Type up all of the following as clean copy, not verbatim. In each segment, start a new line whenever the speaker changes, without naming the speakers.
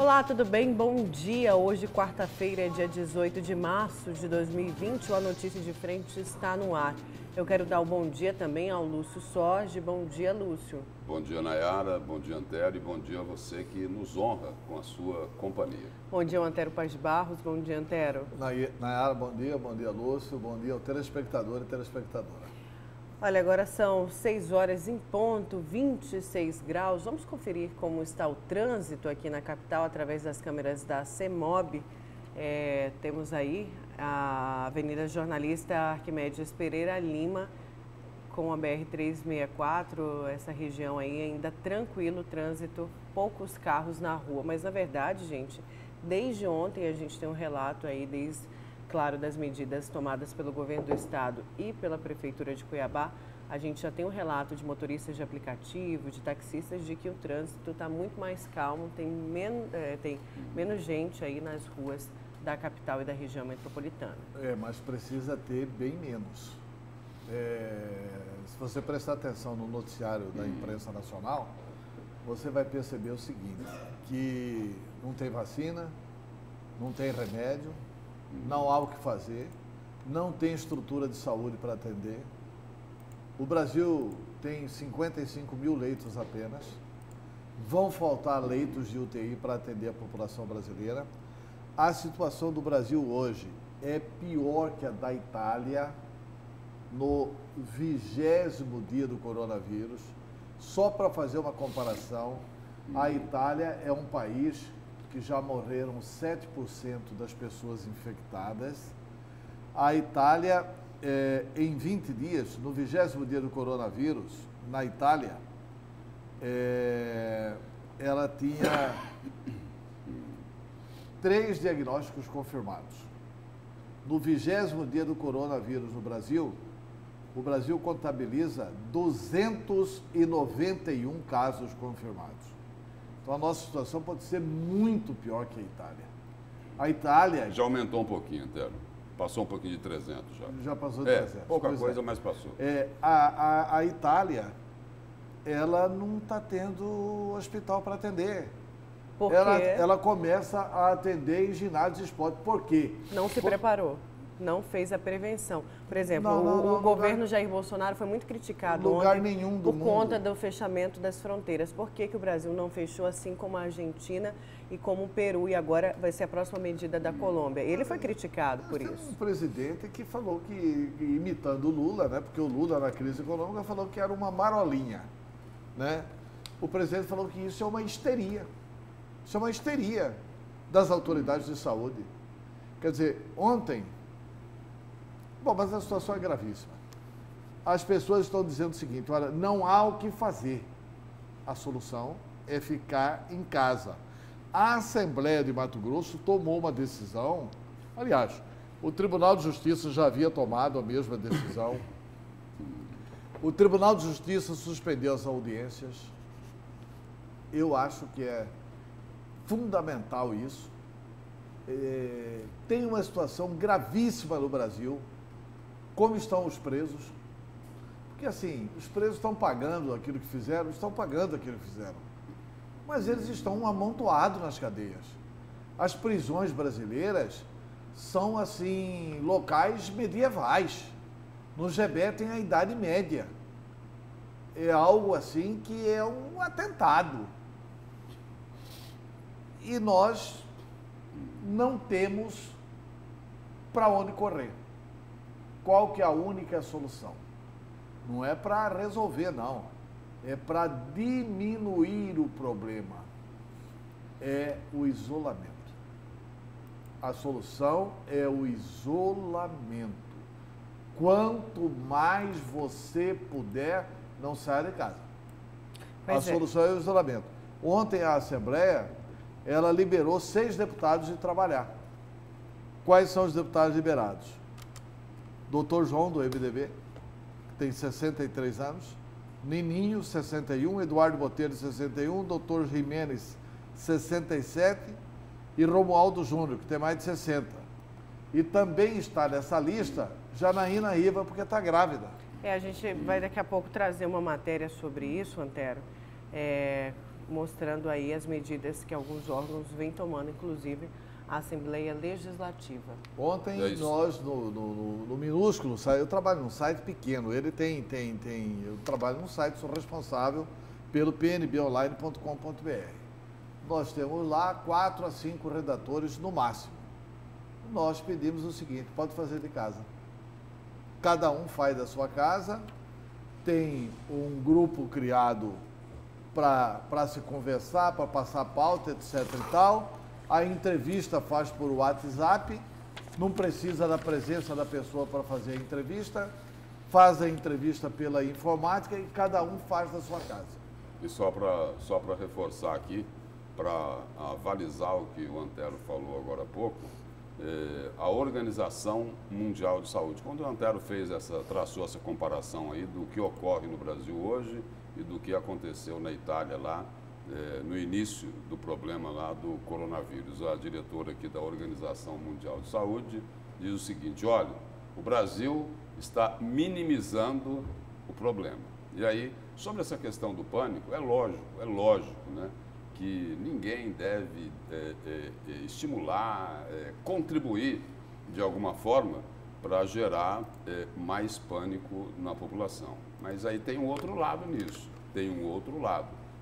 Olá, tudo bem? Bom dia. Hoje, quarta-feira, é dia 18 de março de 2020. O A Notícia de Frente está no ar. Eu quero dar o bom dia também ao Lúcio Sorge. Bom dia, Lúcio.
Bom dia, Nayara. Bom dia, Antero. E bom dia a você que nos honra com a sua companhia.
Bom dia, Antero Paz Barros. Bom dia, Antero.
Nayara, bom dia, Lúcio. Bom dia ao telespectador e telespectadora.
Olha, agora são 6 horas em ponto, 26 graus. Vamos conferir como está o trânsito aqui na capital através das câmeras da CEMOB. Temos aí a Avenida Jornalista Arquimedes Pereira Lima com a BR-364, essa região aí ainda tranquilo, trânsito, poucos carros na rua. Mas, na verdade, gente, desde ontem a gente tem um relato aí, claro, das medidas tomadas pelo governo do estado e pela prefeitura de Cuiabá. A gente já tem um relato de motoristas de aplicativo, de taxistas, de que o trânsito está muito mais calmo, tem menos gente aí nas ruas da capital e da região metropolitana.
Mas precisa ter bem menos. Se você prestar atenção no noticiário da imprensa nacional, você vai perceber o seguinte, que não tem vacina, não tem remédio, não há o que fazer, não tem estrutura de saúde para atender. O Brasil tem 55 mil leitos apenas. Vão faltar leitos de UTI para atender a população brasileira. A situação do Brasil hoje é pior que a da Itália no 20º dia do coronavírus. Só para fazer uma comparação, a Itália é um país que já morreram 7% das pessoas infectadas. A Itália, em 20 dias, no 20º dia do coronavírus, na Itália, ela tinha 3 diagnósticos confirmados. No 20º dia do coronavírus no Brasil, o Brasil contabiliza 291 casos confirmados. Então, a nossa situação pode ser muito pior que a Itália. A Itália...
Já aumentou um pouquinho, Antero. Passou um pouquinho de 300 já.
Já passou de 300.
Pouca coisa, mas passou.
A Itália, ela não está tendo hospital para atender.
Por quê?
Ela começa a atender em ginásio de esporte. Por quê?
Não se preparou. Não fez a prevenção. Por exemplo, o governo Jair Bolsonaro foi muito criticado ontem por conta do fechamento das fronteiras. Por que o Brasil não fechou, assim como a Argentina e como o Peru, e agora vai ser a próxima medida da Colômbia? Ele foi criticado por isso.
Um presidente que falou que, imitando o Lula, né, porque o Lula na crise econômica falou que era uma marolinha, né? O presidente falou que isso é uma histeria. Isso é uma histeria das autoridades de saúde. Quer dizer, ontem... Bom, mas a situação é gravíssima. As pessoas estão dizendo o seguinte, olha, não há o que fazer. A solução é ficar em casa. A Assembleia de Mato Grosso tomou uma decisão, aliás, o Tribunal de Justiça já havia tomado a mesma decisão. O Tribunal de Justiça suspendeu as audiências. Eu acho que é fundamental isso. Tem uma situação gravíssima no Brasil. Como estão os presos? Porque, assim, os presos estão pagando aquilo que fizeram, mas eles estão amontoados nas cadeias. As prisões brasileiras são, assim, locais medievais. Nos remetem à Idade Média. É algo, assim, que é um atentado. E nós não temos para onde correr. Qual que é a única solução? Não é para resolver, não. É para diminuir o problema. É o isolamento. A solução é o isolamento. Quanto mais você puder, não saia de casa. A solução é o isolamento. Ontem a Assembleia, ela liberou 6 deputados de trabalhar. Quais são os deputados liberados? Dr. João, do MDB, que tem 63 anos, Nininho, 61, Eduardo Botelho, 61, Dr. Jimenez, 67 e Romualdo Júnior, que tem mais de 60. E também está nessa lista Janaína Riva, porque está grávida.
A gente vai daqui a pouco trazer uma matéria sobre isso, Antero, mostrando aí as medidas que alguns órgãos vêm tomando, inclusive a Assembleia Legislativa.
Ontem nós, no minúsculo, eu trabalho num site pequeno, eu trabalho num site, sou responsável pelo pnbonline.com.br. Nós temos lá 4 a 5 redatores no máximo. Nós pedimos o seguinte, pode fazer de casa. Cada um faz da sua casa, tem um grupo criado para se conversar, para passar pauta, etc e tal. A entrevista faz por WhatsApp, não precisa da presença da pessoa para fazer a entrevista, faz a entrevista pela informática e cada um faz da sua casa.
E só para reforçar aqui, para avalizar o que o Antero falou agora há pouco, a Organização Mundial de Saúde, quando o Antero traçou essa comparação aí do que ocorre no Brasil hoje e do que aconteceu na Itália lá, no início do problema lá do coronavírus, a diretora aqui da Organização Mundial de Saúde diz o seguinte: olha, o Brasil está minimizando o problema. E aí, sobre essa questão do pânico, é lógico, né, que ninguém deve estimular, contribuir de alguma forma para gerar mais pânico na população. Mas aí tem um outro lado nisso,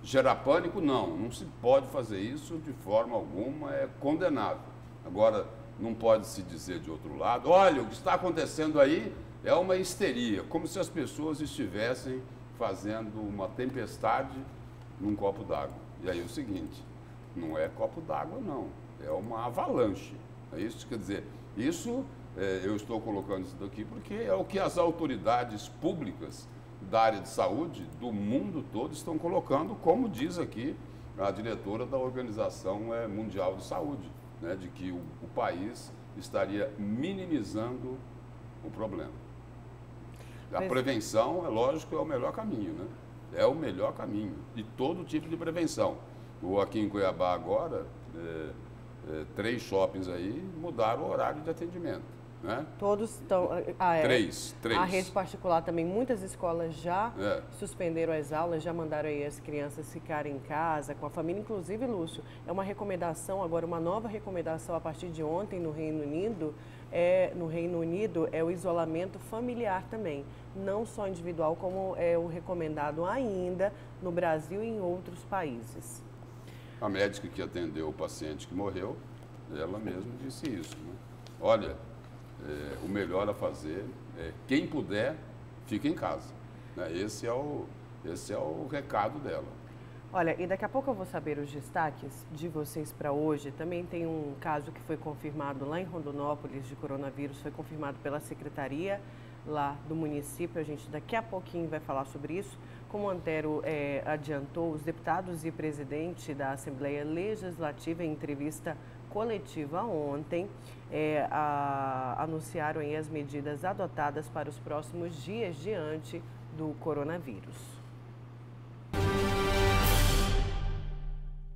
Gerar pânico, não se pode fazer isso de forma alguma, é condenável. Agora, não pode se dizer de outro lado, olha, o que está acontecendo aí é uma histeria, como se as pessoas estivessem fazendo uma tempestade num copo d'água. E aí é o seguinte, não é copo d'água não, é uma avalanche. É isso, quer dizer, eu estou colocando isso daqui porque é o que as autoridades públicas da área de saúde do mundo todo estão colocando, como diz aqui a diretora da Organização Mundial de Saúde, né, de que o país estaria minimizando o problema. A prevenção, é lógico, é o melhor caminho, né? É o melhor caminho, de todo tipo de prevenção. Aqui em Cuiabá agora, 3 shoppings aí mudaram o horário de atendimento. Né?
Todos estão...
Três.
A rede particular também, muitas escolas já suspenderam as aulas, já mandaram aí as crianças ficarem em casa, com a família. Inclusive, Lúcio, é uma recomendação, agora uma nova recomendação a partir de ontem no Reino Unido, é o isolamento familiar também. Não só individual, como é o recomendado ainda no Brasil e em outros países.
A médica que atendeu o paciente que morreu, ela mesma disse isso. Né? Olha... o melhor a fazer quem puder, fica em casa. Né? Esse é o recado dela.
Olha, e daqui a pouco eu vou saber os destaques de vocês para hoje. Também tem um caso que foi confirmado lá em Rondonópolis de coronavírus, foi confirmado pela secretaria lá do município. A gente daqui a pouquinho vai falar sobre isso. Como o Antero adiantou, os deputados e presidente da Assembleia Legislativa, em entrevista coletiva ontem, anunciaram aí as medidas adotadas para os próximos dias diante do coronavírus.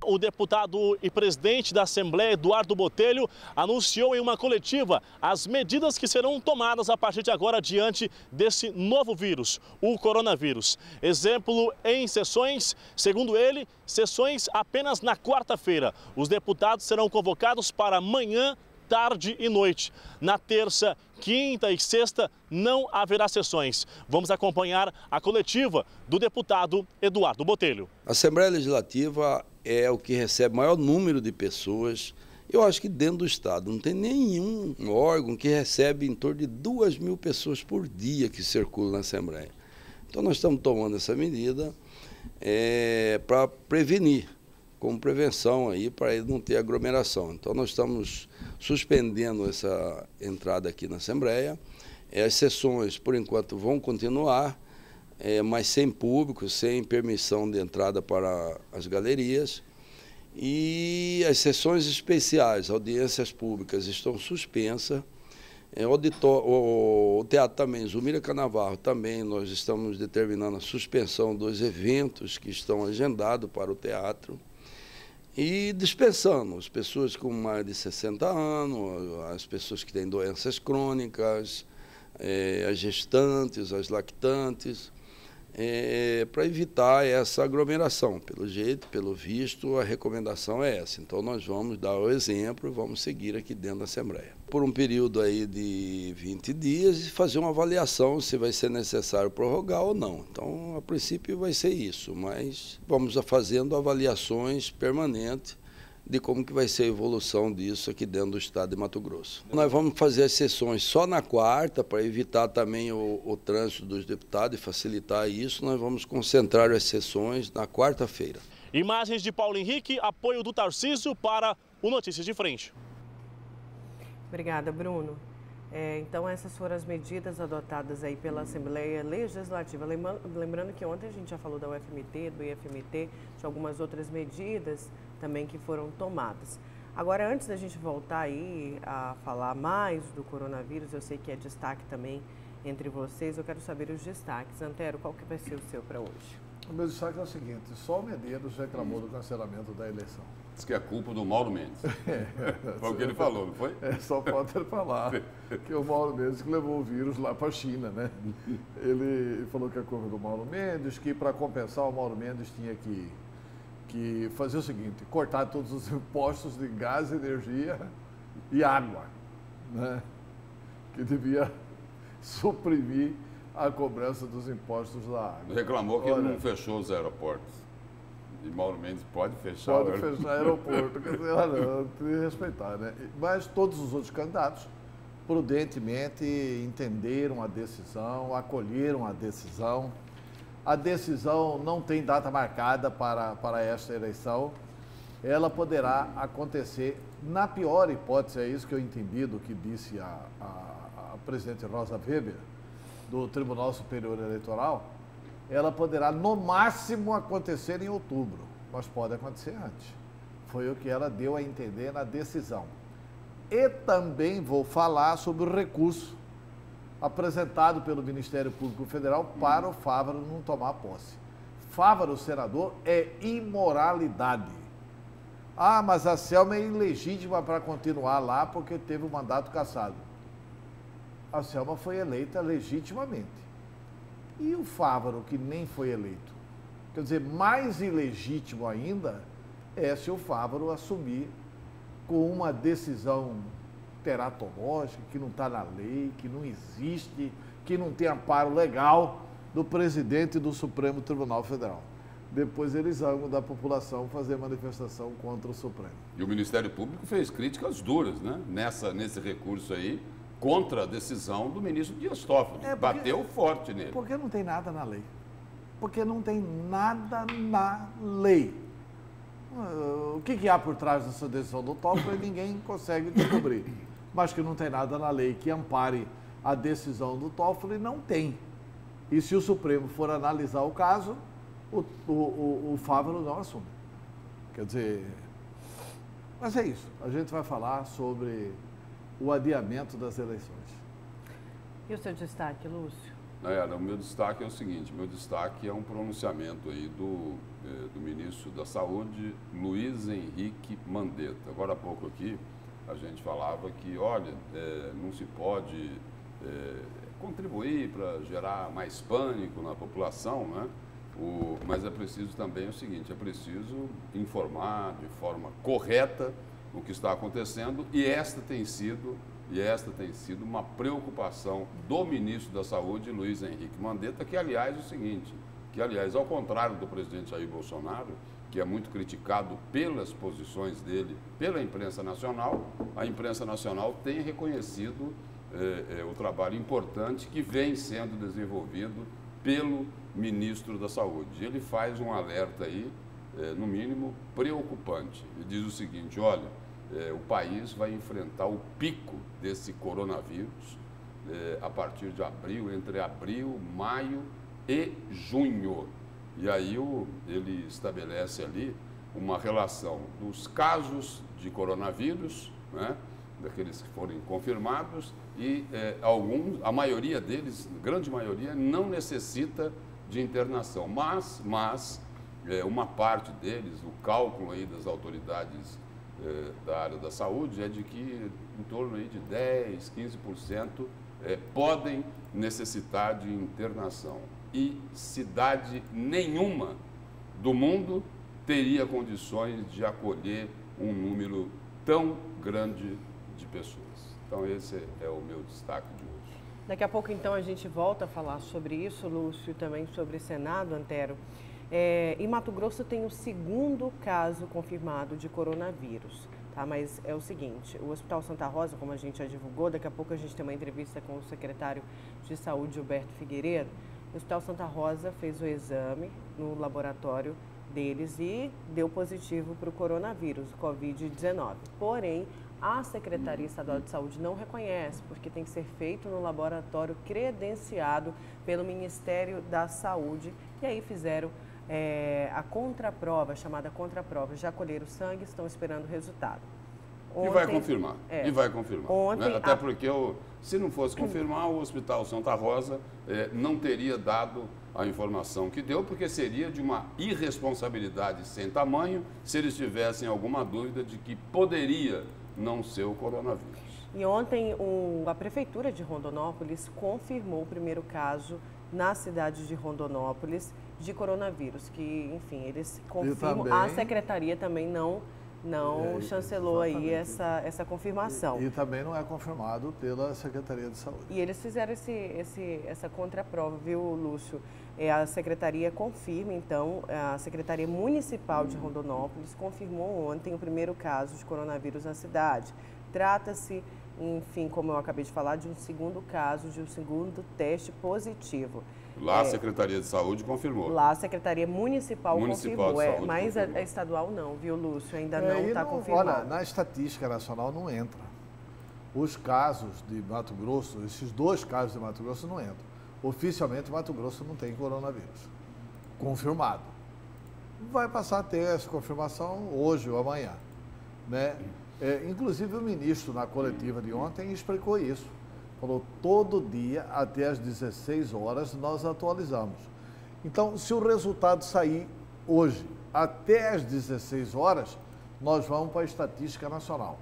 O deputado e presidente da Assembleia, Eduardo Botelho, anunciou em uma coletiva as medidas que serão tomadas a partir de agora diante desse novo vírus, o coronavírus. Exemplo em sessões, segundo ele, sessões apenas na quarta-feira. Os deputados serão convocados para amanhã, tarde e noite. Na terça, quinta e sexta não haverá sessões. Vamos acompanhar a coletiva do deputado Eduardo Botelho.
A Assembleia Legislativa é o que recebe maior número de pessoas. Eu acho que dentro do Estado não tem nenhum órgão que recebe em torno de 2.000 pessoas por dia que circulam na Assembleia. Então nós estamos tomando essa medida para prevenir, como prevenção aí, para ele não ter aglomeração. Então nós estamos suspendendo essa entrada aqui na Assembleia. As sessões, por enquanto, vão continuar, mas sem público, sem permissão de entrada para as galerias. E as sessões especiais, audiências públicas, estão suspensas. O Teatro também, Zumira Canavarro, também nós estamos determinando a suspensão dos eventos que estão agendados para o teatro. E dispensando as pessoas com mais de 60 anos, as pessoas que têm doenças crônicas, as gestantes, as lactantes. para evitar essa aglomeração. Pelo jeito, pelo visto, a recomendação é essa. Então nós vamos dar o exemplo e vamos seguir aqui dentro da Assembleia. Por um período aí de 20 dias e fazer uma avaliação se vai ser necessário prorrogar ou não. Então, a princípio vai ser isso, mas vamos fazendo avaliações permanentes de como que vai ser a evolução disso aqui dentro do estado de Mato Grosso. Nós vamos fazer as sessões só na quarta, para evitar também o trânsito dos deputados e facilitar isso, nós vamos concentrar as sessões na quarta-feira.
Imagens de Paulo Henrique, apoio do Tarcísio para o Notícias de Frente.
Obrigada, Bruno. Então, essas foram as medidas adotadas aí pela Assembleia Legislativa. Lembrando que ontem a gente já falou da UFMT, do IFMT, de algumas outras medidas também que foram tomadas. Agora, antes da gente voltar aí a falar mais do coronavírus, eu sei que é destaque também entre vocês, eu quero saber os destaques. Antero, qual que vai ser o seu para hoje?
O meu destaque é o seguinte: só o Medeiros reclamou do cancelamento da eleição.
Diz que é culpa do Mauro Mendes. Foi o que ele falou, não foi?
Só falta ele falar que o Mauro Mendes que levou o vírus lá para a China, né? Ele falou que é culpa do Mauro Mendes, que para compensar o Mauro Mendes tinha que fazer o seguinte: cortar todos os impostos de gás, energia e água, né? Que devia suprimir a cobrança dos impostos da água.
Reclamou que não fechou os aeroportos. E Mauro Mendes pode fechar
o aeroporto. Pode fechar o aeroporto, quer dizer, tem que respeitar, né? Mas todos os outros candidatos, prudentemente, entenderam a decisão, acolheram a decisão. A decisão não tem data marcada para esta eleição. Ela poderá acontecer, na pior hipótese, é isso que eu entendi do que disse a presidente Rosa Weber, do Tribunal Superior Eleitoral, ela poderá, no máximo, acontecer em outubro, mas pode acontecer antes. Foi o que ela deu a entender na decisão. E também vou falar sobre o recurso apresentado pelo Ministério Público Federal para o Fávaro não tomar posse. Fávaro, senador, é imoralidade. Ah, mas a Selma é ilegítima para continuar lá porque teve o mandato cassado. A Selma foi eleita legitimamente. E o Fávaro, que nem foi eleito? Quer dizer, mais ilegítimo ainda é se o Fávaro assumir com uma decisão teratológica, que não está na lei, que não existe, que não tem amparo legal do presidente do Supremo Tribunal Federal. Depois eles vão da população fazer manifestação contra o Supremo.
E o Ministério Público fez críticas duras, né? Nesse recurso aí, contra a decisão do ministro Dias Toffoli. Bateu forte nele.
Porque não tem nada na lei. Porque não tem nada na lei. O que há por trás dessa decisão do Toffoli, ninguém consegue descobrir. Mas que não tem nada na lei que ampare a decisão do Toffoli, não tem. E se o Supremo for analisar o caso, o Fávaro não assume. Quer dizer, mas é isso. A gente vai falar sobre o adiamento das eleições.
E o seu destaque, Lúcio?
O meu destaque é o seguinte: meu destaque é um pronunciamento aí do ministro da Saúde, Luiz Henrique Mandetta. Agora há pouco aqui a gente falava que, olha, não se pode contribuir para gerar mais pânico na população, né? Mas é preciso também o seguinte: é preciso informar de forma correta o que está acontecendo, e esta tem sido uma preocupação do ministro da Saúde, Luiz Henrique Mandetta, que aliás ao contrário do presidente Jair Bolsonaro, que é muito criticado pelas posições dele pela imprensa nacional, a imprensa nacional tem reconhecido o trabalho importante que vem sendo desenvolvido pelo ministro da Saúde. Ele faz um alerta aí, no mínimo, preocupante. Ele diz o seguinte: olha, o país vai enfrentar o pico desse coronavírus a partir de abril, entre abril, maio e junho. E aí ele estabelece ali uma relação dos casos de coronavírus, né, daqueles que forem confirmados, e a maioria deles, grande maioria, não necessita de internação, mas uma parte deles, o cálculo aí das autoridades da área da saúde é de que em torno aí de 10, 15% podem necessitar de internação. e cidade nenhuma do mundo teria condições de acolher um número tão grande de pessoas. Então esse é o meu destaque de hoje.
Daqui a pouco, então, a gente volta a falar sobre isso, Lúcio, também sobre Senado, Antero. Em Mato Grosso tem o segundo caso confirmado de coronavírus, tá? Mas é o seguinte, o Hospital Santa Rosa, como a gente já divulgou, daqui a pouco a gente tem uma entrevista com o secretário de Saúde, Gilberto Figueiredo. O Hospital Santa Rosa fez o exame no laboratório deles e deu positivo para o coronavírus, o Covid-19. Porém, a Secretaria Estadual de Saúde não reconhece, porque tem que ser feito no laboratório credenciado pelo Ministério da Saúde. E aí fizeram a contraprova, chamada contraprova. Já colheram sangue, estão esperando o resultado.
Ontem, e vai confirmar. E vai confirmar.
Ontem,
né? Até porque, se não fosse confirmar, o Hospital Santa Rosa não teria dado a informação que deu, porque seria de uma irresponsabilidade sem tamanho se eles tivessem alguma dúvida de que poderia não ser o coronavírus.
E ontem a Prefeitura de Rondonópolis confirmou o primeiro caso na cidade de Rondonópolis de coronavírus, que, enfim, eles confirmam. Também, a Secretaria também não chancelou aí essa confirmação.
E também não é confirmado pela Secretaria de Saúde.
E eles fizeram essa contraprova, viu, Lúcio? A Secretaria confirma, então, a Secretaria Municipal de Rondonópolis confirmou ontem o primeiro caso de coronavírus na cidade. Trata-se, enfim, como eu acabei de falar, de um segundo caso, de um segundo teste positivo.
Lá a Secretaria de Saúde confirmou.
Lá a Secretaria Municipal confirmou,
de Saúde
mas
confirmou.
A estadual não, viu, Lúcio? Ainda não está confirmado.
Olha, na estatística nacional não entra. Os casos de Mato Grosso, esses 2 casos de Mato Grosso não entram. Oficialmente, Mato Grosso não tem coronavírus confirmado. Vai passar a ter essa confirmação hoje ou amanhã, né? Inclusive o ministro, na coletiva de ontem, explicou isso. Falou, todo dia, até às 16 horas, nós atualizamos. Então, se o resultado sair hoje, até às 16 horas, nós vamos para a estatística nacional.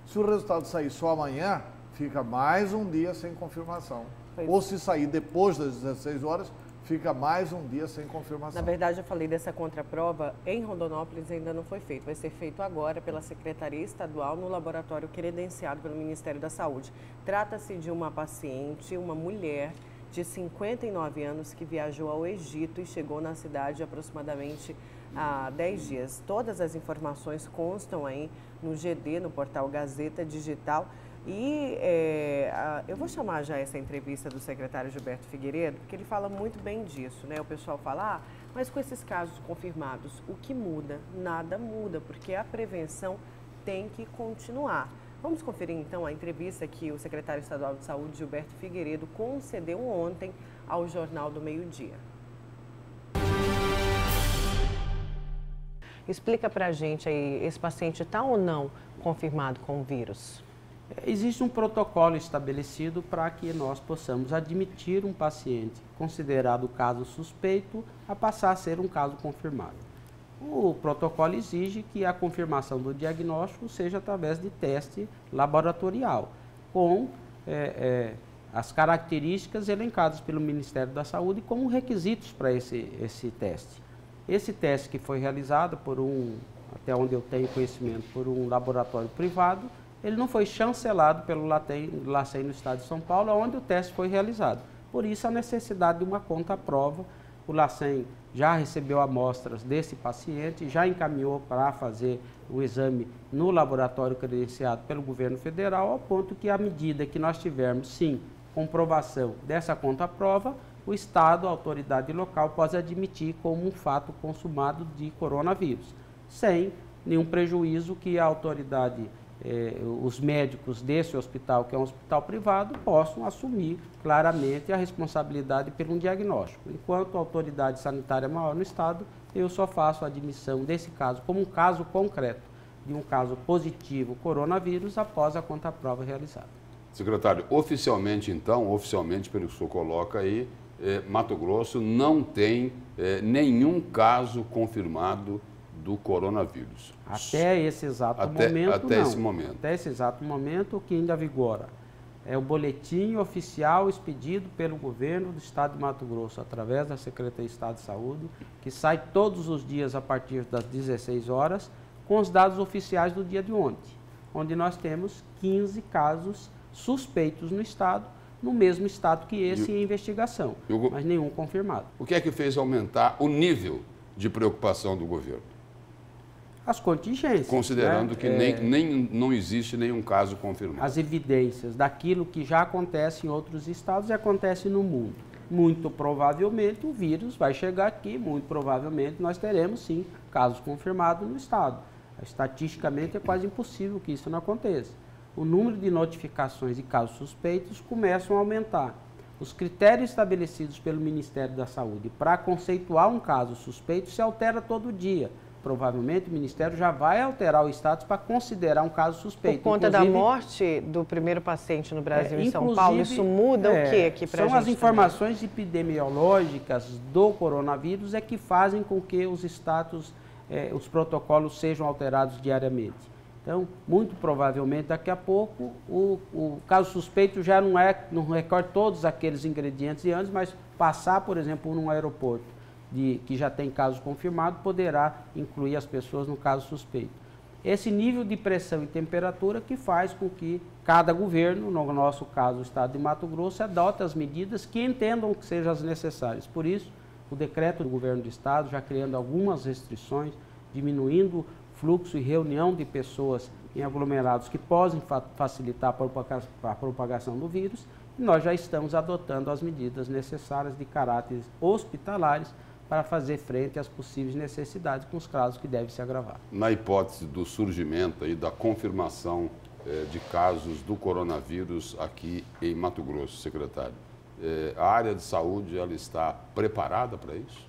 Se o resultado sair só amanhã, fica mais um dia sem confirmação. Ou se sair depois das 16 horas, fica mais um dia sem confirmação.
Na verdade, eu falei dessa contraprova, em Rondonópolis ainda não foi feito. Vai ser feito agora pela Secretaria Estadual no laboratório credenciado pelo Ministério da Saúde. Trata-se de uma paciente, uma mulher de 59 anos que viajou ao Egito e chegou na cidade aproximadamente há 10 dias. Todas as informações constam aí no GD, no portal Gazeta Digital. E eu vou chamar já essa entrevista do secretário Gilberto Figueiredo, porque ele fala muito bem disso, né? O pessoal fala, mas com esses casos confirmados, o que muda? Nada muda, porque a prevenção tem que continuar. Vamos conferir então a entrevista que o secretário estadual de Saúde, Gilberto Figueiredo, concedeu ontem ao Jornal do Meio-Dia. Explica pra gente aí, esse paciente está ou não confirmado com o vírus?
Existe um protocolo estabelecido para que nós possamos admitir um paciente considerado caso suspeito a passar a ser um caso confirmado. O protocolo exige que a confirmação do diagnóstico seja através de teste laboratorial, com as características elencadas pelo Ministério da Saúde como requisitos para esse teste. Esse teste que foi realizado até onde eu tenho conhecimento, por um laboratório privado, ele não foi chancelado pelo LACEN no estado de São Paulo, onde o teste foi realizado. Por isso, a necessidade de uma contraprova. O LACEN já recebeu amostras desse paciente, já encaminhou para fazer o exame no laboratório credenciado pelo governo federal, ao ponto que, à medida que nós tivermos, sim, comprovação dessa contraprova, o Estado, a autoridade local, pode admitir como um fato consumado de coronavírus, sem nenhum prejuízo que a autoridade os médicos desse hospital, que é um hospital privado, possam assumir claramente a responsabilidade pelo diagnóstico. Enquanto a autoridade sanitária maior no estado, eu só faço a admissão desse caso como um caso concreto, de um caso positivo coronavírus, após a contraprova realizada.
Secretário, oficialmente então, pelo que o senhor coloca aí, Mato Grosso não tem nenhum caso confirmado do coronavírus.
Até esse exato momento,
até
não.
Esse momento.
Até esse exato momento, o que ainda vigora é o boletim oficial expedido pelo governo do estado de Mato Grosso, através da Secretaria de Estado de Saúde, que sai todos os dias a partir das 16 horas, com os dados oficiais do dia de ontem, onde nós temos 15 casos suspeitos no estado, no mesmo estado que esse em investigação, mas nenhum confirmado.
O que é que fez aumentar o nível de preocupação do governo?
As contingências.
Considerando, né, que não existe nenhum caso confirmado.
As evidências daquilo que já acontece em outros estados e acontece no mundo. Muito provavelmente o vírus vai chegar aqui, muito provavelmente nós teremos sim casos confirmados no estado. Estatisticamente é quase impossível que isso não aconteça. O número de notificações de casos suspeitos começam a aumentar. Os critérios estabelecidos pelo Ministério da Saúde para conceituar um caso suspeito se altera todo dia. Provavelmente o Ministério já vai alterar o status para considerar um caso suspeito.
Por conta da morte do primeiro paciente no Brasil em São Paulo, isso muda o que aqui para a gente?
São as informações epidemiológicas do coronavírus é que fazem com que os status, os protocolos sejam alterados diariamente. Então, muito provavelmente, daqui a pouco, o caso suspeito já não recorre todos aqueles ingredientes de antes, mas passar, por exemplo, num aeroporto que já tem caso confirmado, poderá incluir as pessoas no caso suspeito. Esse nível de pressão e temperatura que faz com que cada governo, no nosso caso o estado de Mato Grosso, adote as medidas que entendam que sejam as necessárias. Por isso, o decreto do governo do estado, já criando algumas restrições, diminuindo fluxo e reunião de pessoas em aglomerados que possam facilitar a propagação do vírus, e nós já estamos adotando as medidas necessárias de caráter hospitalares para fazer frente às possíveis necessidades com os casos que devem se agravar.
Na hipótese do surgimento e da confirmação de casos do coronavírus aqui em Mato Grosso, secretário, a área de saúde ela está preparada para isso?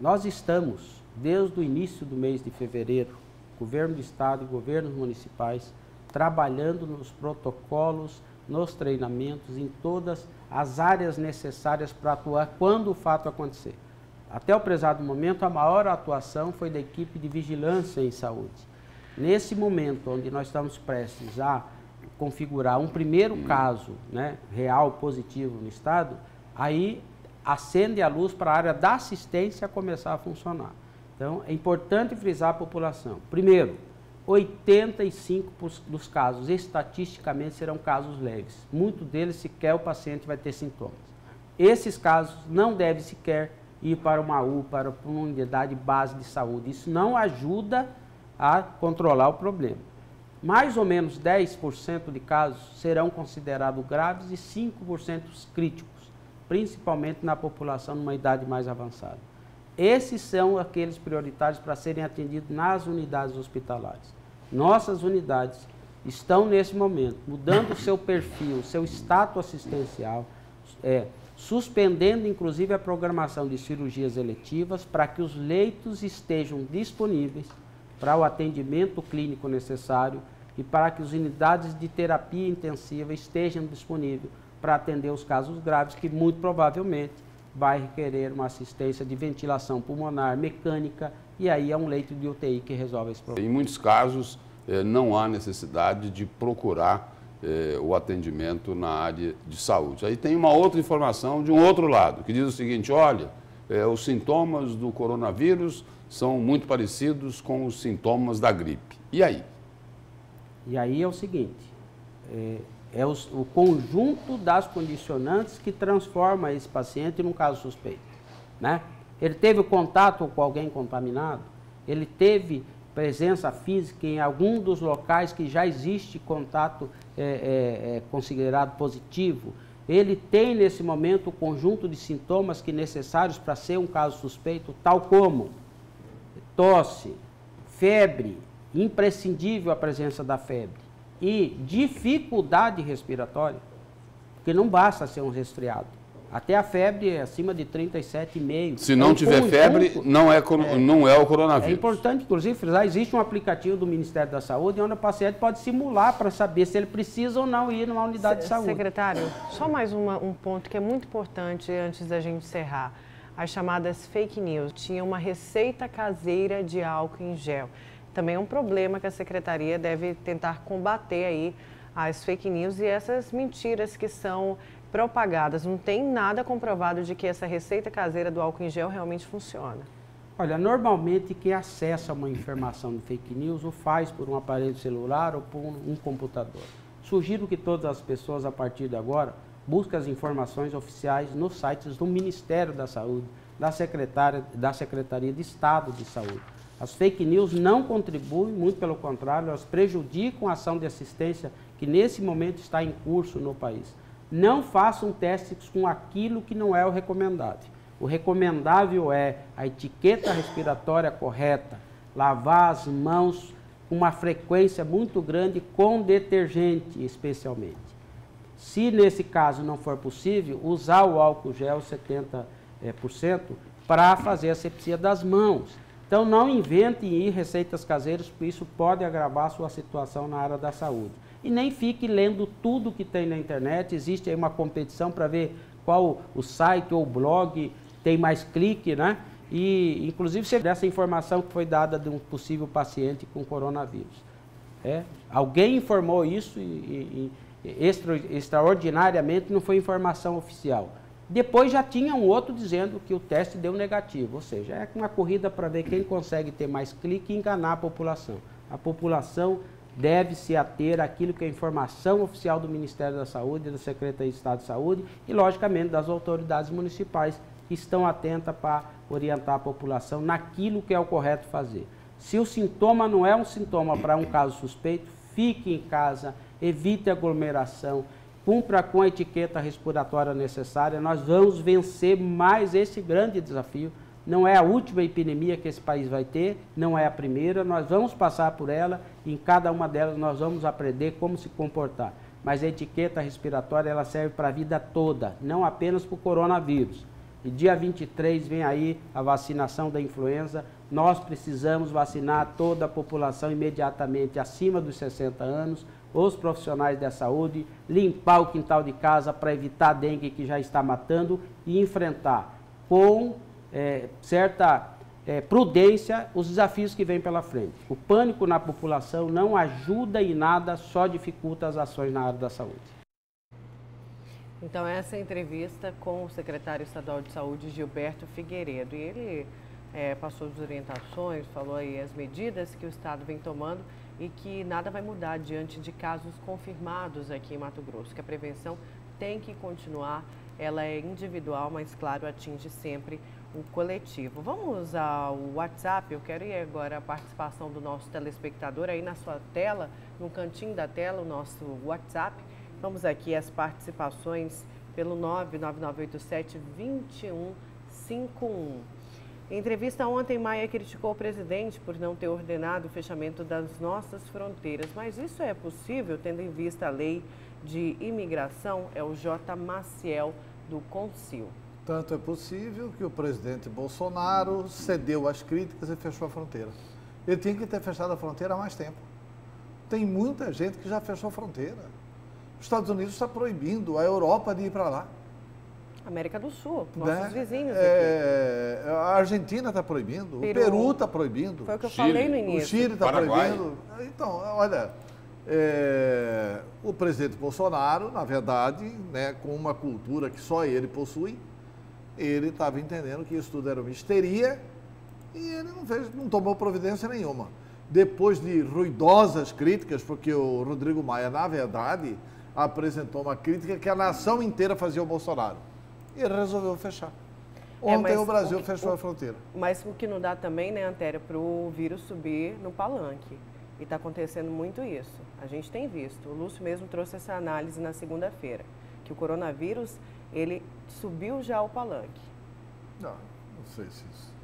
Nós estamos, desde o início do mês de fevereiro, governo do estado e governos municipais, trabalhando nos protocolos, nos treinamentos, em todas as áreas necessárias para atuar quando o fato acontecer. Até o prezado momento, a maior atuação foi da equipe de vigilância em saúde. Nesse momento, onde nós estamos prestes a configurar um primeiro caso, né, real, positivo no estado, aí acende a luz para a área da assistência começar a funcionar. Então, é importante frisar a população. Primeiro, 85% dos casos, estatisticamente, serão casos leves. Muitos deles, sequer o paciente vai ter sintomas. Esses casos não devem sequer ir para uma UPA, para uma unidade base de saúde. Isso não ajuda a controlar o problema. Mais ou menos 10% de casos serão considerados graves e 5% críticos, principalmente na população numa idade mais avançada. Esses são aqueles prioritários para serem atendidos nas unidades hospitalares. Nossas unidades estão, nesse momento, mudando o seu perfil, seu status assistencial, suspendendo, inclusive, a programação de cirurgias eletivas para que os leitos estejam disponíveis para o atendimento clínico necessário e para que as unidades de terapia intensiva estejam disponíveis para atender os casos graves, que muito provavelmente vai requerer uma assistência de ventilação pulmonar mecânica, e aí é um leito de UTI que resolve esse problema.
Em muitos casos, não há necessidade de procurar o atendimento na área de saúde. Aí tem uma outra informação de um outro lado, que diz o seguinte: olha, os sintomas do coronavírus são muito parecidos com os sintomas da gripe. E aí?
E aí é o seguinte, o conjunto das condicionantes que transforma esse paciente num caso suspeito, né? Ele teve contato com alguém contaminado, ele teve presença física em algum dos locais que já existe contato considerado positivo, ele tem nesse momento o conjunto de sintomas que necessários para ser um caso suspeito, tal como tosse, febre, imprescindível a presença da febre, e dificuldade respiratória, porque não basta ser um resfriado. Até a febre é acima de 37,5.
Se não tiver febre, não é o coronavírus.
É importante, inclusive, frisar, existe um aplicativo do Ministério da Saúde onde o paciente pode simular para saber se ele precisa ou não ir numa unidade de saúde.
Secretário, só mais um ponto que é muito importante antes da gente encerrar. As chamadas fake news. Tinha uma receita caseira de álcool em gel. Também é um problema que a Secretaria deve tentar combater aí as fake news e essas mentiras que são propagadas. Não tem nada comprovado de que essa receita caseira do álcool em gel realmente funciona.
Olha, normalmente quem acessa uma informação de fake news o faz por um aparelho celular ou por um computador. Sugiro que todas as pessoas, a partir de agora, busquem as informações oficiais nos sites do Ministério da Saúde, da Secretaria de Estado de Saúde. As fake news não contribuem, muito pelo contrário, elas prejudicam a ação de assistência que nesse momento está em curso no país. Não façam testes com aquilo que não é o recomendável. O recomendável é a etiqueta respiratória correta, lavar as mãos com uma frequência muito grande com detergente especialmente. Se nesse caso não for possível, usar o álcool gel 70% para fazer a asepsia das mãos. Então não inventem receitas caseiras, porque isso pode agravar a sua situação na área da saúde. E nem fique lendo tudo que tem na internet, existe aí uma competição para ver qual o site ou o blog tem mais clique, né? E, inclusive, dessa informação que foi dada de um possível paciente com coronavírus. Alguém informou isso e extraordinariamente não foi informação oficial. Depois já tinha um outro dizendo que o teste deu negativo, ou seja, é uma corrida para ver quem consegue ter mais clique e enganar a população. A população deve se ater àquilo que é a informação oficial do Ministério da Saúde, da Secretaria de Estado de Saúde e, logicamente, das autoridades municipais que estão atentas para orientar a população naquilo que é o correto fazer. Se o sintoma não é um sintoma para um caso suspeito, fique em casa, evite aglomeração, cumpra com a etiqueta respiratória necessária. Nós vamos vencer mais esse grande desafio. Não é a última epidemia que esse país vai ter, não é a primeira, nós vamos passar por ela e em cada uma delas nós vamos aprender como se comportar. Mas a etiqueta respiratória ela serve para a vida toda, não apenas para o coronavírus. E dia 23 vem aí a vacinação da influenza. Nós precisamos vacinar toda a população imediatamente acima dos 60 anos, os profissionais da saúde, limpar o quintal de casa para evitar a dengue que já está matando e enfrentar com certa prudência os desafios que vêm pela frente. O pânico na população não ajuda em nada, só dificulta as ações na área da saúde.
Então, essa entrevista com o secretário estadual de saúde, Gilberto Figueiredo. E ele passou as orientações, falou aí as medidas que o estado vem tomando e que nada vai mudar diante de casos confirmados aqui em Mato Grosso, que a prevenção tem que continuar, ela é individual, mas, claro, atinge sempre o coletivo. Vamos ao WhatsApp, eu quero ir agora a participação do nosso telespectador aí na sua tela, no cantinho da tela, o nosso WhatsApp. Vamos aqui às participações pelo 99987-2151. Em entrevista ontem, Maia criticou o presidente por não ter ordenado o fechamento das nossas fronteiras. Mas isso é possível, tendo em vista a lei de imigração? É o J. Maciel, do Concil.
Tanto é possível que o presidente Bolsonaro cedeu às críticas e fechou a fronteira. Ele tinha que ter fechado a fronteira há mais tempo. Tem muita gente que já fechou a fronteira. Os Estados Unidos está proibindo a Europa de ir para lá.
América do Sul, nossos vizinhos aqui.
A Argentina está proibindo, o Peru está proibindo.
Foi o que eu falei no início.
O Chile está proibindo. Então, olha, o presidente Bolsonaro, na verdade, né, com uma cultura que só ele possui, ele estava entendendo que isso tudo era uma histeria e ele não tomou providência nenhuma. Depois de ruidosas críticas, porque o Rodrigo Maia, na verdade, apresentou uma crítica que a nação inteira fazia ao Bolsonaro. E ele resolveu fechar. Ontem o Brasil fechou a fronteira.
Mas o que não dá também, né, Antéria, para o vírus subir no palanque. E está acontecendo muito isso. A gente tem visto. O Lúcio mesmo trouxe essa análise na segunda-feira, que o coronavírus, ele subiu já o palanque.
Não sei se isso.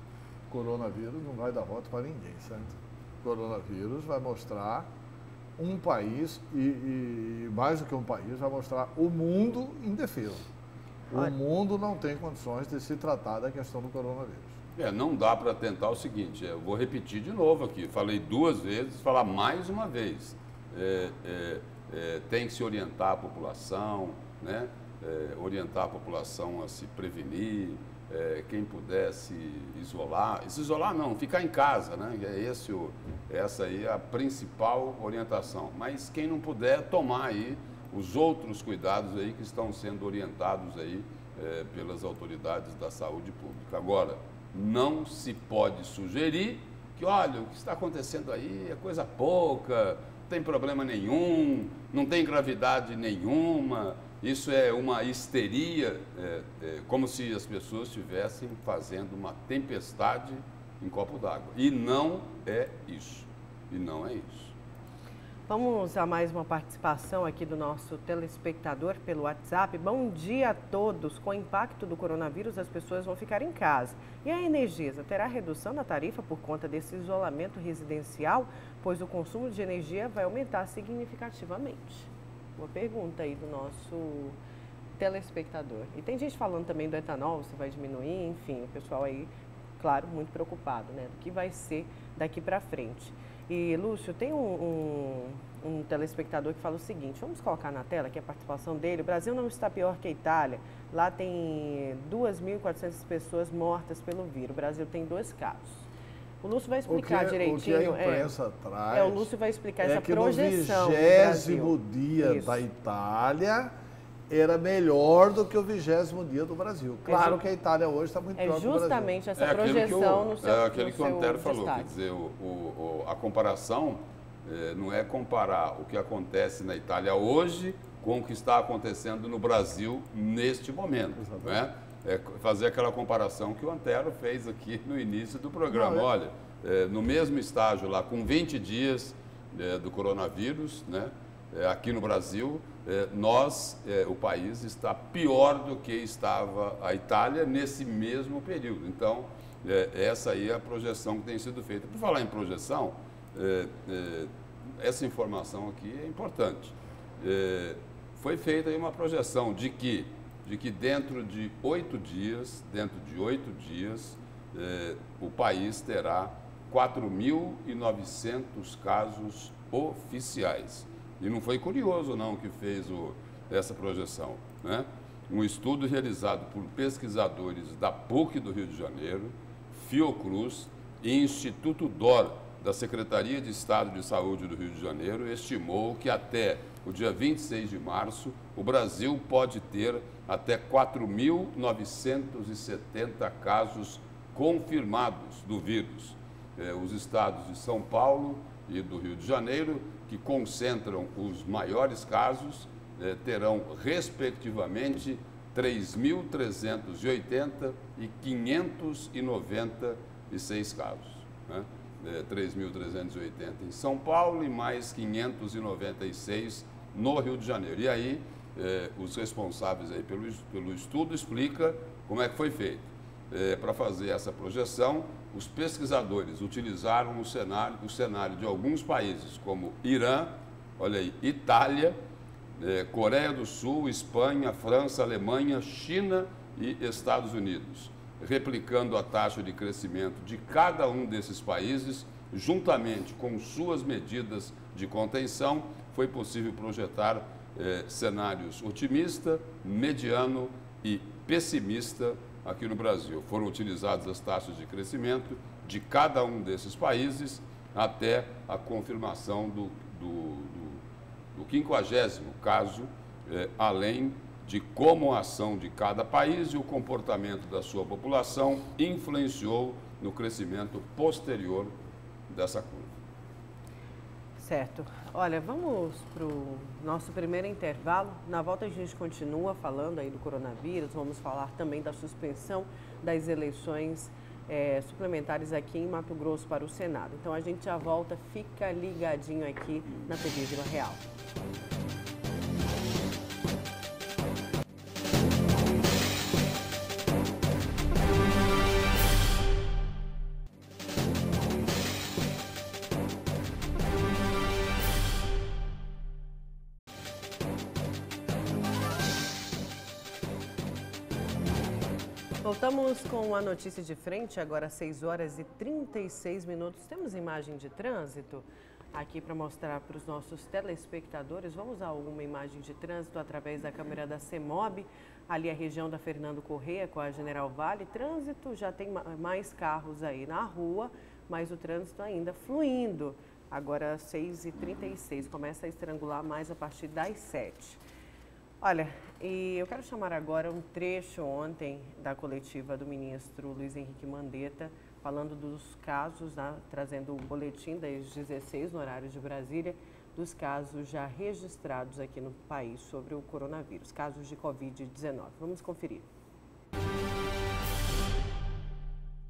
O coronavírus não vai dar volta para ninguém, certo? O coronavírus vai mostrar um país e mais do que um país, vai mostrar o mundo indefeso. O mundo não tem condições de se tratar da questão do coronavírus.
Não dá para tentar o seguinte, eu vou repetir de novo aqui, falei 2 vezes, falar mais uma vez. Tem que se orientar a população, né? Orientar a população a se prevenir, quem puder se isolar não, ficar em casa, né? Essa aí é a principal orientação. Mas quem não puder, tomar aí os outros cuidados aí que estão sendo orientados aí pelas autoridades da saúde pública. Agora, não se pode sugerir que, olha, o que está acontecendo aí é coisa pouca, não tem problema nenhum, não tem gravidade nenhuma. Isso é uma histeria, como se as pessoas estivessem fazendo uma tempestade em copo d'água. E não é isso. E não é isso.
Vamos a mais uma participação aqui do nosso telespectador pelo WhatsApp. Bom dia a todos. Com o impacto do coronavírus, as pessoas vão ficar em casa. E a Energisa terá redução na tarifa por conta desse isolamento residencial, pois o consumo de energia vai aumentar significativamente? Uma pergunta aí do nosso telespectador. E tem gente falando também do etanol, se vai diminuir, enfim, o pessoal aí, claro, muito preocupado, né, do que vai ser daqui para frente. E, Lúcio, tem um telespectador que fala o seguinte, vamos colocar na tela aqui a participação dele. O Brasil não está pior que a Itália. Lá tem 2.400 pessoas mortas pelo vírus. O Brasil tem 2 casos. O Lúcio vai explicar direitinho.
O que a imprensa traz
o Lúcio vai explicar essa
que
projeção.
No 20º dia
Isso.
da Itália era melhor do que o 20º dia do Brasil. Claro que a Itália hoje está muito pior que o Brasil.
É justamente essa projeção no seu
É aquele que o Antero
destaque.
falou, quer dizer, a comparação não é comparar o que acontece na Itália hoje com o que está acontecendo no Brasil neste momento, né? É fazer aquela comparação que o Antero fez aqui no início do programa. Olha, no mesmo estágio lá, com 20 dias do coronavírus, né? Aqui no Brasil, o país está pior do que estava a Itália nesse mesmo período. Então, essa aí é a projeção que tem sido feita. Por falar em projeção, essa informação aqui é importante. Foi feita aí uma projeção de que dentro de 8 dias, o país terá 4.900 casos oficiais. E não foi curioso, não, que fez essa projeção, né? Um estudo realizado por pesquisadores da PUC do Rio de Janeiro, Fiocruz e Instituto DOR, da Secretaria de Estado de Saúde do Rio de Janeiro, estimou que até o dia 26 de março, o Brasil pode ter até 4.970 casos confirmados do vírus. Os estados de São Paulo e do Rio de Janeiro, que concentram os maiores casos, terão, respectivamente, 3.380 e 596 casos, né? 3.380 em São Paulo e mais 596 no Rio de Janeiro. E aí, os responsáveis aí pelo estudo explicam como é que foi feito. Para fazer essa projeção, os pesquisadores utilizaram o cenário de alguns países, como Irã, olha aí, Itália, Coreia do Sul, Espanha, França, Alemanha, China e Estados Unidos, replicando a taxa de crescimento de cada um desses países, juntamente com suas medidas de contenção, foi possível projetar cenários otimista, mediano e pessimista aqui no Brasil. Foram utilizadas as taxas de crescimento de cada um desses países até a confirmação do 50º caso, além de como a ação de cada país e o comportamento da sua população influenciou no crescimento posterior dessa curva.
Certo. Olha, vamos para o nosso primeiro intervalo. Na volta a gente continua falando aí do coronavírus, vamos falar também da suspensão das eleições suplementares aqui em Mato Grosso para o Senado. Então a gente já volta, fica ligadinho aqui na TV Vila Real. Voltamos com a notícia de frente, agora 6 horas e 36 minutos. Temos imagem de trânsito aqui para mostrar para os nossos telespectadores. Vamos a alguma imagem de trânsito através da câmera da CEMOB. ali a região da Fernando Corrêa com a General Vale. Trânsito, já tem mais carros aí na rua, mas o trânsito ainda fluindo. Agora 6h36, começa a estrangular mais a partir das 7. Olha, e eu quero chamar agora um trecho ontem da coletiva do ministro Luiz Henrique Mandetta, falando dos casos, trazendo o boletim das 16 no horário de Brasília, dos casos já registrados aqui no país sobre o coronavírus, casos de Covid-19. Vamos conferir.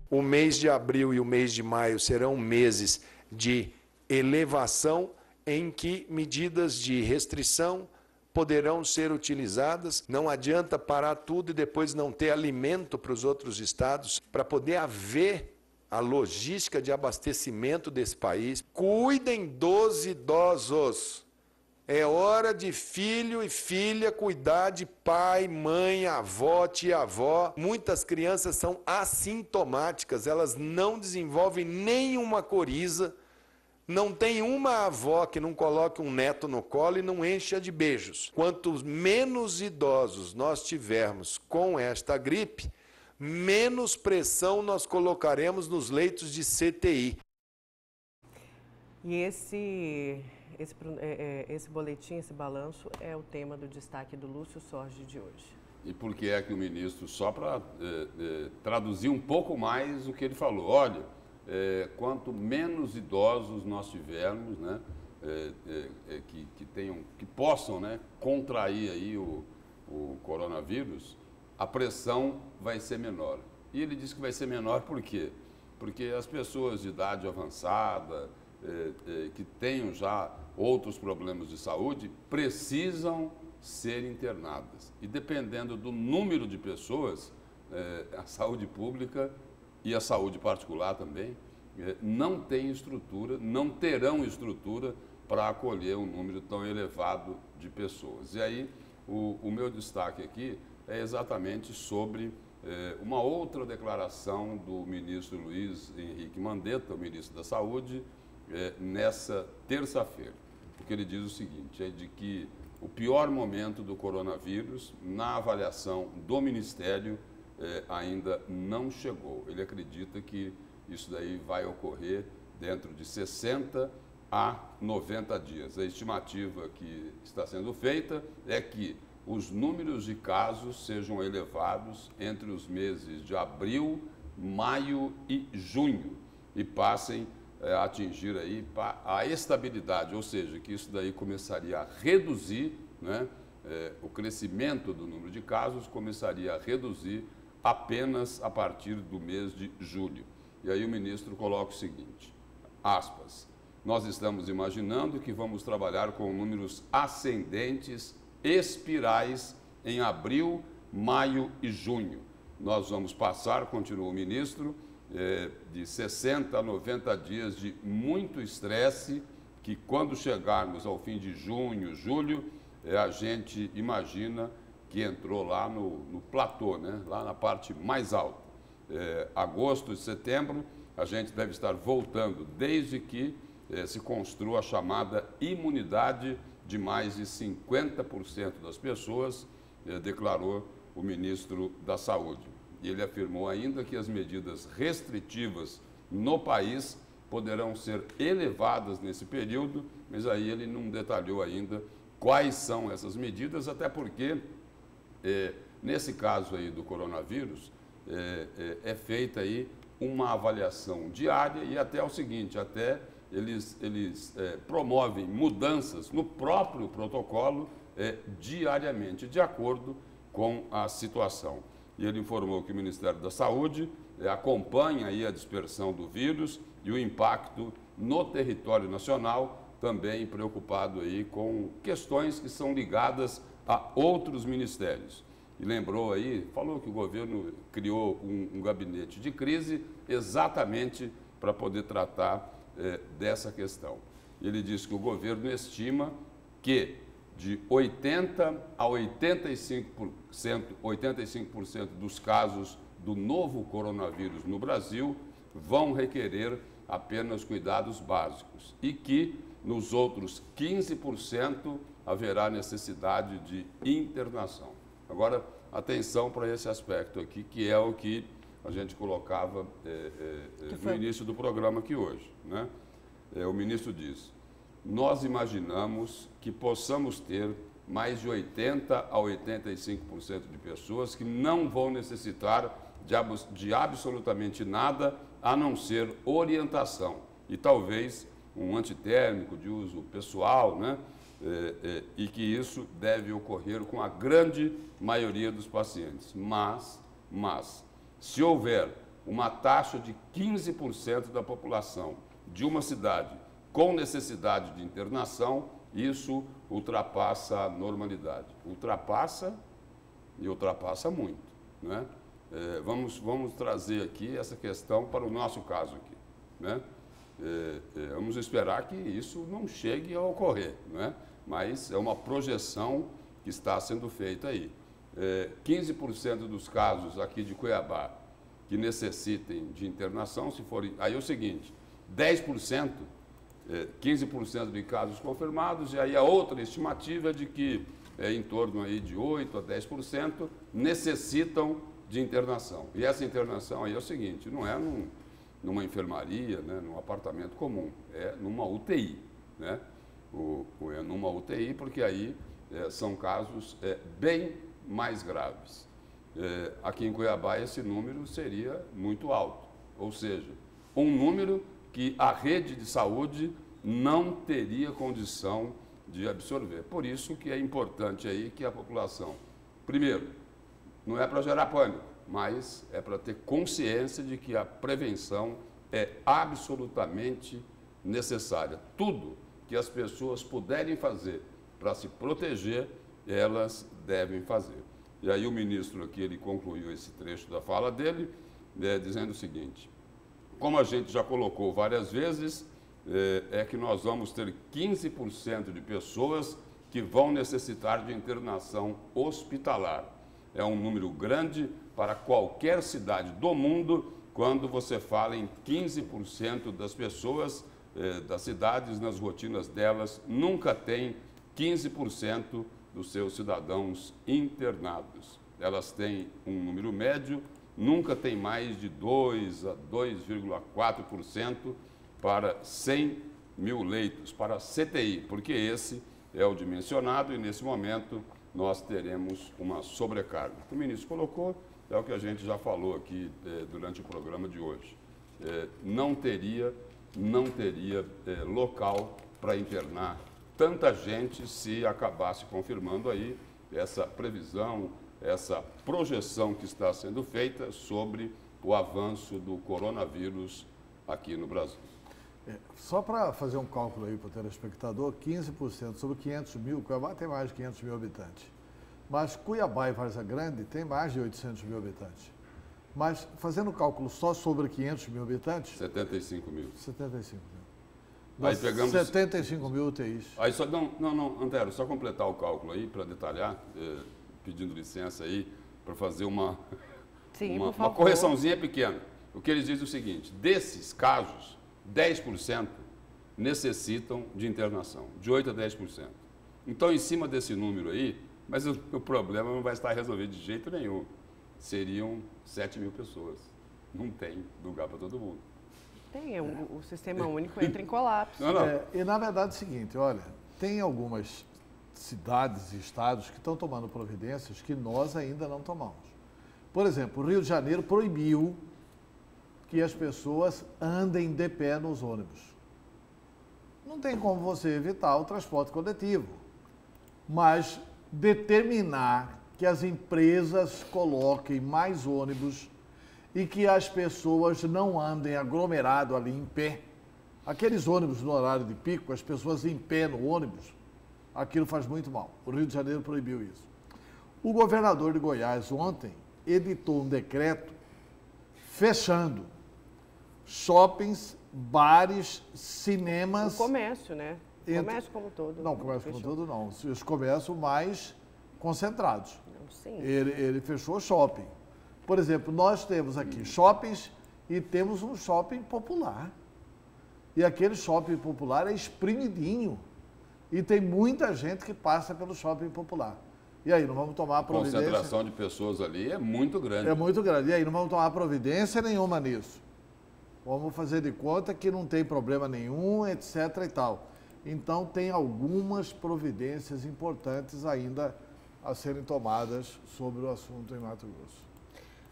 O mês de abril e o mês de maio serão meses de elevação em que medidas de restrição poderão ser utilizadas. Não adianta parar tudo e depois não ter alimento para os outros estados, para poder haver a logística de abastecimento desse país. Cuidem dos idosos. É hora de filho e filha cuidar de pai, mãe, avó, tia-avó. Muitas crianças são assintomáticas, elas não desenvolvem nenhuma coriza. Não tem uma avó que não coloque um neto no colo e não encha de beijos. Quanto menos idosos nós tivermos com esta gripe, menos pressão nós colocaremos nos leitos de CTI.
E esse boletim, esse balanço, é o tema do destaque do Lúcio Sorge de hoje.
E por que é que o ministro, só para traduzir um pouco mais o que ele falou, olha, quanto menos idosos nós tivermos, né, que possam, né, contrair aí o coronavírus, a pressão vai ser menor. E ele disse que vai ser menor por quê? Porque as pessoas de idade avançada, que tenham já outros problemas de saúde, precisam ser internadas. E dependendo do número de pessoas, a saúde pública e a saúde particular também, não tem estrutura, não terão estrutura para acolher um número tão elevado de pessoas. E aí, o meu destaque aqui é exatamente sobre uma outra declaração do ministro Luiz Henrique Mandetta, o ministro da Saúde, nessa terça-feira. Porque ele diz o seguinte, é de que o pior momento do coronavírus, na avaliação do Ministério, ainda não chegou. Ele acredita que isso daí vai ocorrer dentro de 60 a 90 dias. A estimativa que está sendo feita é que os números de casos sejam elevados entre os meses de abril, maio e junho e passem a atingir aí a estabilidade, ou seja, que isso daí começaria a reduzir, né, o crescimento do número de casos começaria a reduzir apenas a partir do mês de julho. E aí o ministro coloca o seguinte, aspas, nós estamos imaginando que vamos trabalhar com números ascendentes, espirais, em abril, maio e junho. Nós vamos passar, continua o ministro, de 60 a 90 dias de muito estresse, que quando chegarmos ao fim de junho, julho, a gente imagina que entrou lá no platô, né? Lá na parte mais alta. Agosto e setembro, a gente deve estar voltando, desde que se construa a chamada imunidade de mais de 50% das pessoas, declarou o ministro da Saúde. E ele afirmou ainda que as medidas restritivas no país poderão ser elevadas nesse período, mas aí ele não detalhou ainda quais são essas medidas, até porque, nesse caso aí do coronavírus, é feita aí uma avaliação diária e até o seguinte, até eles promovem mudanças no próprio protocolo diariamente, de acordo com a situação. E ele informou que o Ministério da Saúde acompanha aí a dispersão do vírus e o impacto no território nacional, também preocupado aí com questões que são ligadas a outros ministérios. E lembrou aí, falou que o governo criou um gabinete de crise exatamente para poder tratar dessa questão. Ele disse que o governo estima que de 80% a 85% dos casos do novo coronavírus no Brasil vão requerer apenas cuidados básicos e que nos outros 15% haverá necessidade de internação. Agora, atenção para esse aspecto aqui, que é o que a gente colocava no início do programa aqui hoje, né? O ministro diz: nós imaginamos que possamos ter mais de 80% a 85% de pessoas que não vão necessitar de absolutamente nada a não ser orientação e talvez um antitérmico de uso pessoal, né? E que isso deve ocorrer com a grande maioria dos pacientes. Mas, se houver uma taxa de 15% da população de uma cidade com necessidade de internação, isso ultrapassa a normalidade. Ultrapassa e ultrapassa muito, né? Vamos trazer aqui essa questão para o nosso caso aqui, né? Vamos esperar que isso não chegue a ocorrer, né? Mas é uma projeção que está sendo feita aí. 15% dos casos aqui de Cuiabá que necessitem de internação, se forem... Aí é o seguinte, 10%, 15% de casos confirmados, e aí a outra estimativa é de que em torno aí de 8% a 10% necessitam de internação. E essa internação aí é o seguinte, não é numa enfermaria, né, num apartamento comum, é numa UTI, né? É numa UTI, porque aí são casos bem mais graves. Aqui em Cuiabá esse número seria muito alto, ou seja, um número que a rede de saúde não teria condição de absorver. Por isso que é importante aí que a população, primeiro, não é para gerar pânico, mas é para ter consciência de que a prevenção é absolutamente necessária. Tudo que as pessoas puderem fazer para se proteger, elas devem fazer. E aí o ministro aqui, ele concluiu esse trecho da fala dele, dizendo o seguinte: como a gente já colocou várias vezes, é que nós vamos ter 15% de pessoas que vão necessitar de internação hospitalar. É um número grande para qualquer cidade do mundo, quando você fala em 15% das pessoas das cidades, nas rotinas delas, nunca tem 15% dos seus cidadãos internados. Elas têm um número médio, nunca tem mais de 2 a 2,4% para 100 mil leitos, para CTI, porque esse é o dimensionado e, nesse momento, nós teremos uma sobrecarga. O que o ministro colocou é o que a gente já falou aqui durante o programa de hoje. Não teria local para internar tanta gente se acabasse confirmando aí essa previsão, essa projeção que está sendo feita sobre o avanço do coronavírus aqui no Brasil.
Só para fazer um cálculo aí para o telespectador, 15% sobre 500 mil, Cuiabá tem mais de 500 mil habitantes. Mas Cuiabá e Várzea Grande tem mais de 800 mil habitantes. Mas fazendo o cálculo só sobre 500 mil habitantes...
75 mil.
75 mil.
Aí pegamos
75 mil UTIs.
Aí só, não, Antero, só completar o cálculo aí para detalhar, pedindo licença aí, para fazer uma correçãozinha pequena. O que eles dizem é o seguinte: desses casos, 10% necessitam de internação, de 8% a 10%. Então, em cima desse número aí, mas o problema não vai estar resolvido de jeito nenhum. Seriam 7 mil pessoas. Não tem lugar para todo mundo.
Tem, o sistema único entra em colapso.
E na verdade é o seguinte, olha, tem algumas cidades e estados que estão tomando providências que nós ainda não tomamos. Por exemplo, o Rio de Janeiro proibiu que as pessoas andem de pé nos ônibus. Não tem como você evitar o transporte coletivo, mas determinar que as empresas coloquem mais ônibus e que as pessoas não andem aglomerado ali em pé. Aqueles ônibus no horário de pico, as pessoas em pé no ônibus, aquilo faz muito mal. O Rio de Janeiro proibiu isso. O governador de Goiás ontem editou um decreto fechando shoppings, bares, cinemas...
O comércio, né? O comércio como todo.
Não, o comércio como todo não. Os comércios mais concentrados.
Sim.
Ele fechou shopping. Por exemplo, nós temos aqui shoppings e temos um shopping popular. E aquele shopping popular é espremidinho. E tem muita gente que passa pelo shopping popular. E aí, não vamos tomar
A
providência?
concentração de pessoas ali é muito grande.
É muito grande. E aí, não vamos tomar providência nenhuma nisso. Vamos fazer de conta que não tem problema nenhum, etc. e tal. Então, tem algumas providências importantes ainda a serem tomadas sobre o assunto em Mato Grosso.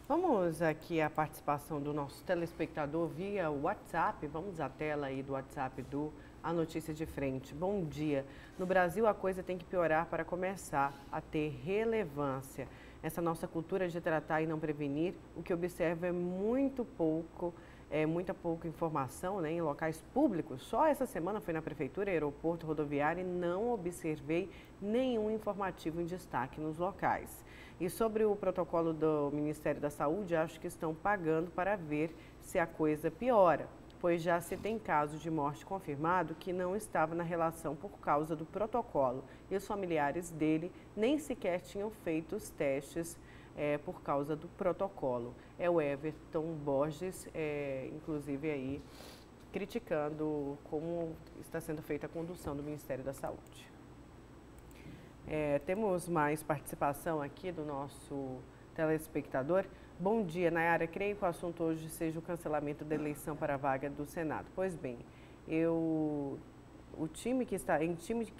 Vamos aqui à participação do nosso telespectador via WhatsApp. Vamos à tela aí do WhatsApp do A Notícia de Frente. Bom dia. No Brasil, a coisa tem que piorar para começar a ter relevância. Essa nossa cultura de tratar e não prevenir, o que observo é muita pouca informação, né, em locais públicos. Só essa semana fui na prefeitura, aeroporto, rodoviária e não observei nenhum informativo em destaque nos locais. E sobre o protocolo do Ministério da Saúde, acho que estão pagando para ver se a coisa piora, pois já se tem caso de morte confirmado que não estava na relação por causa do protocolo e os familiares dele nem sequer tinham feito os testes por causa do protocolo. É o Everton Borges, inclusive aí, criticando como está sendo feita a condução do Ministério da Saúde. Temos mais participação aqui do nosso telespectador. Bom dia, Nayara. Creio que o assunto hoje seja o cancelamento da eleição para a vaga do Senado. Pois bem, em time que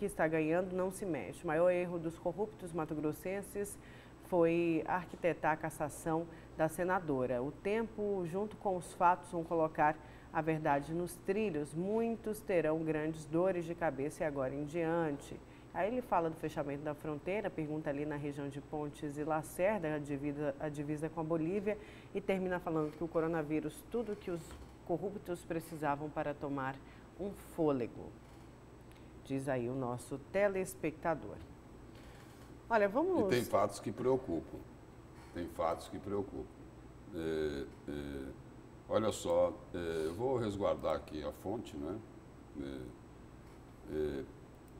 está ganhando não se mexe. O maior erro dos corruptos mato-grossenses foi arquitetar a cassação da senadora. O tempo, junto com os fatos, vão colocar a verdade nos trilhos. Muitos terão grandes dores de cabeça e agora em diante. Aí ele fala do fechamento da fronteira, pergunta ali na região de Pontes e Lacerda, a divisa com a Bolívia, e termina falando que o coronavírus, tudo que os corruptos precisavam para tomar um fôlego. Diz aí o nosso telespectador. Olha, vamos...
E tem fatos que preocupam. Tem fatos que preocupam. Olha só, eu vou resguardar aqui a fonte, né?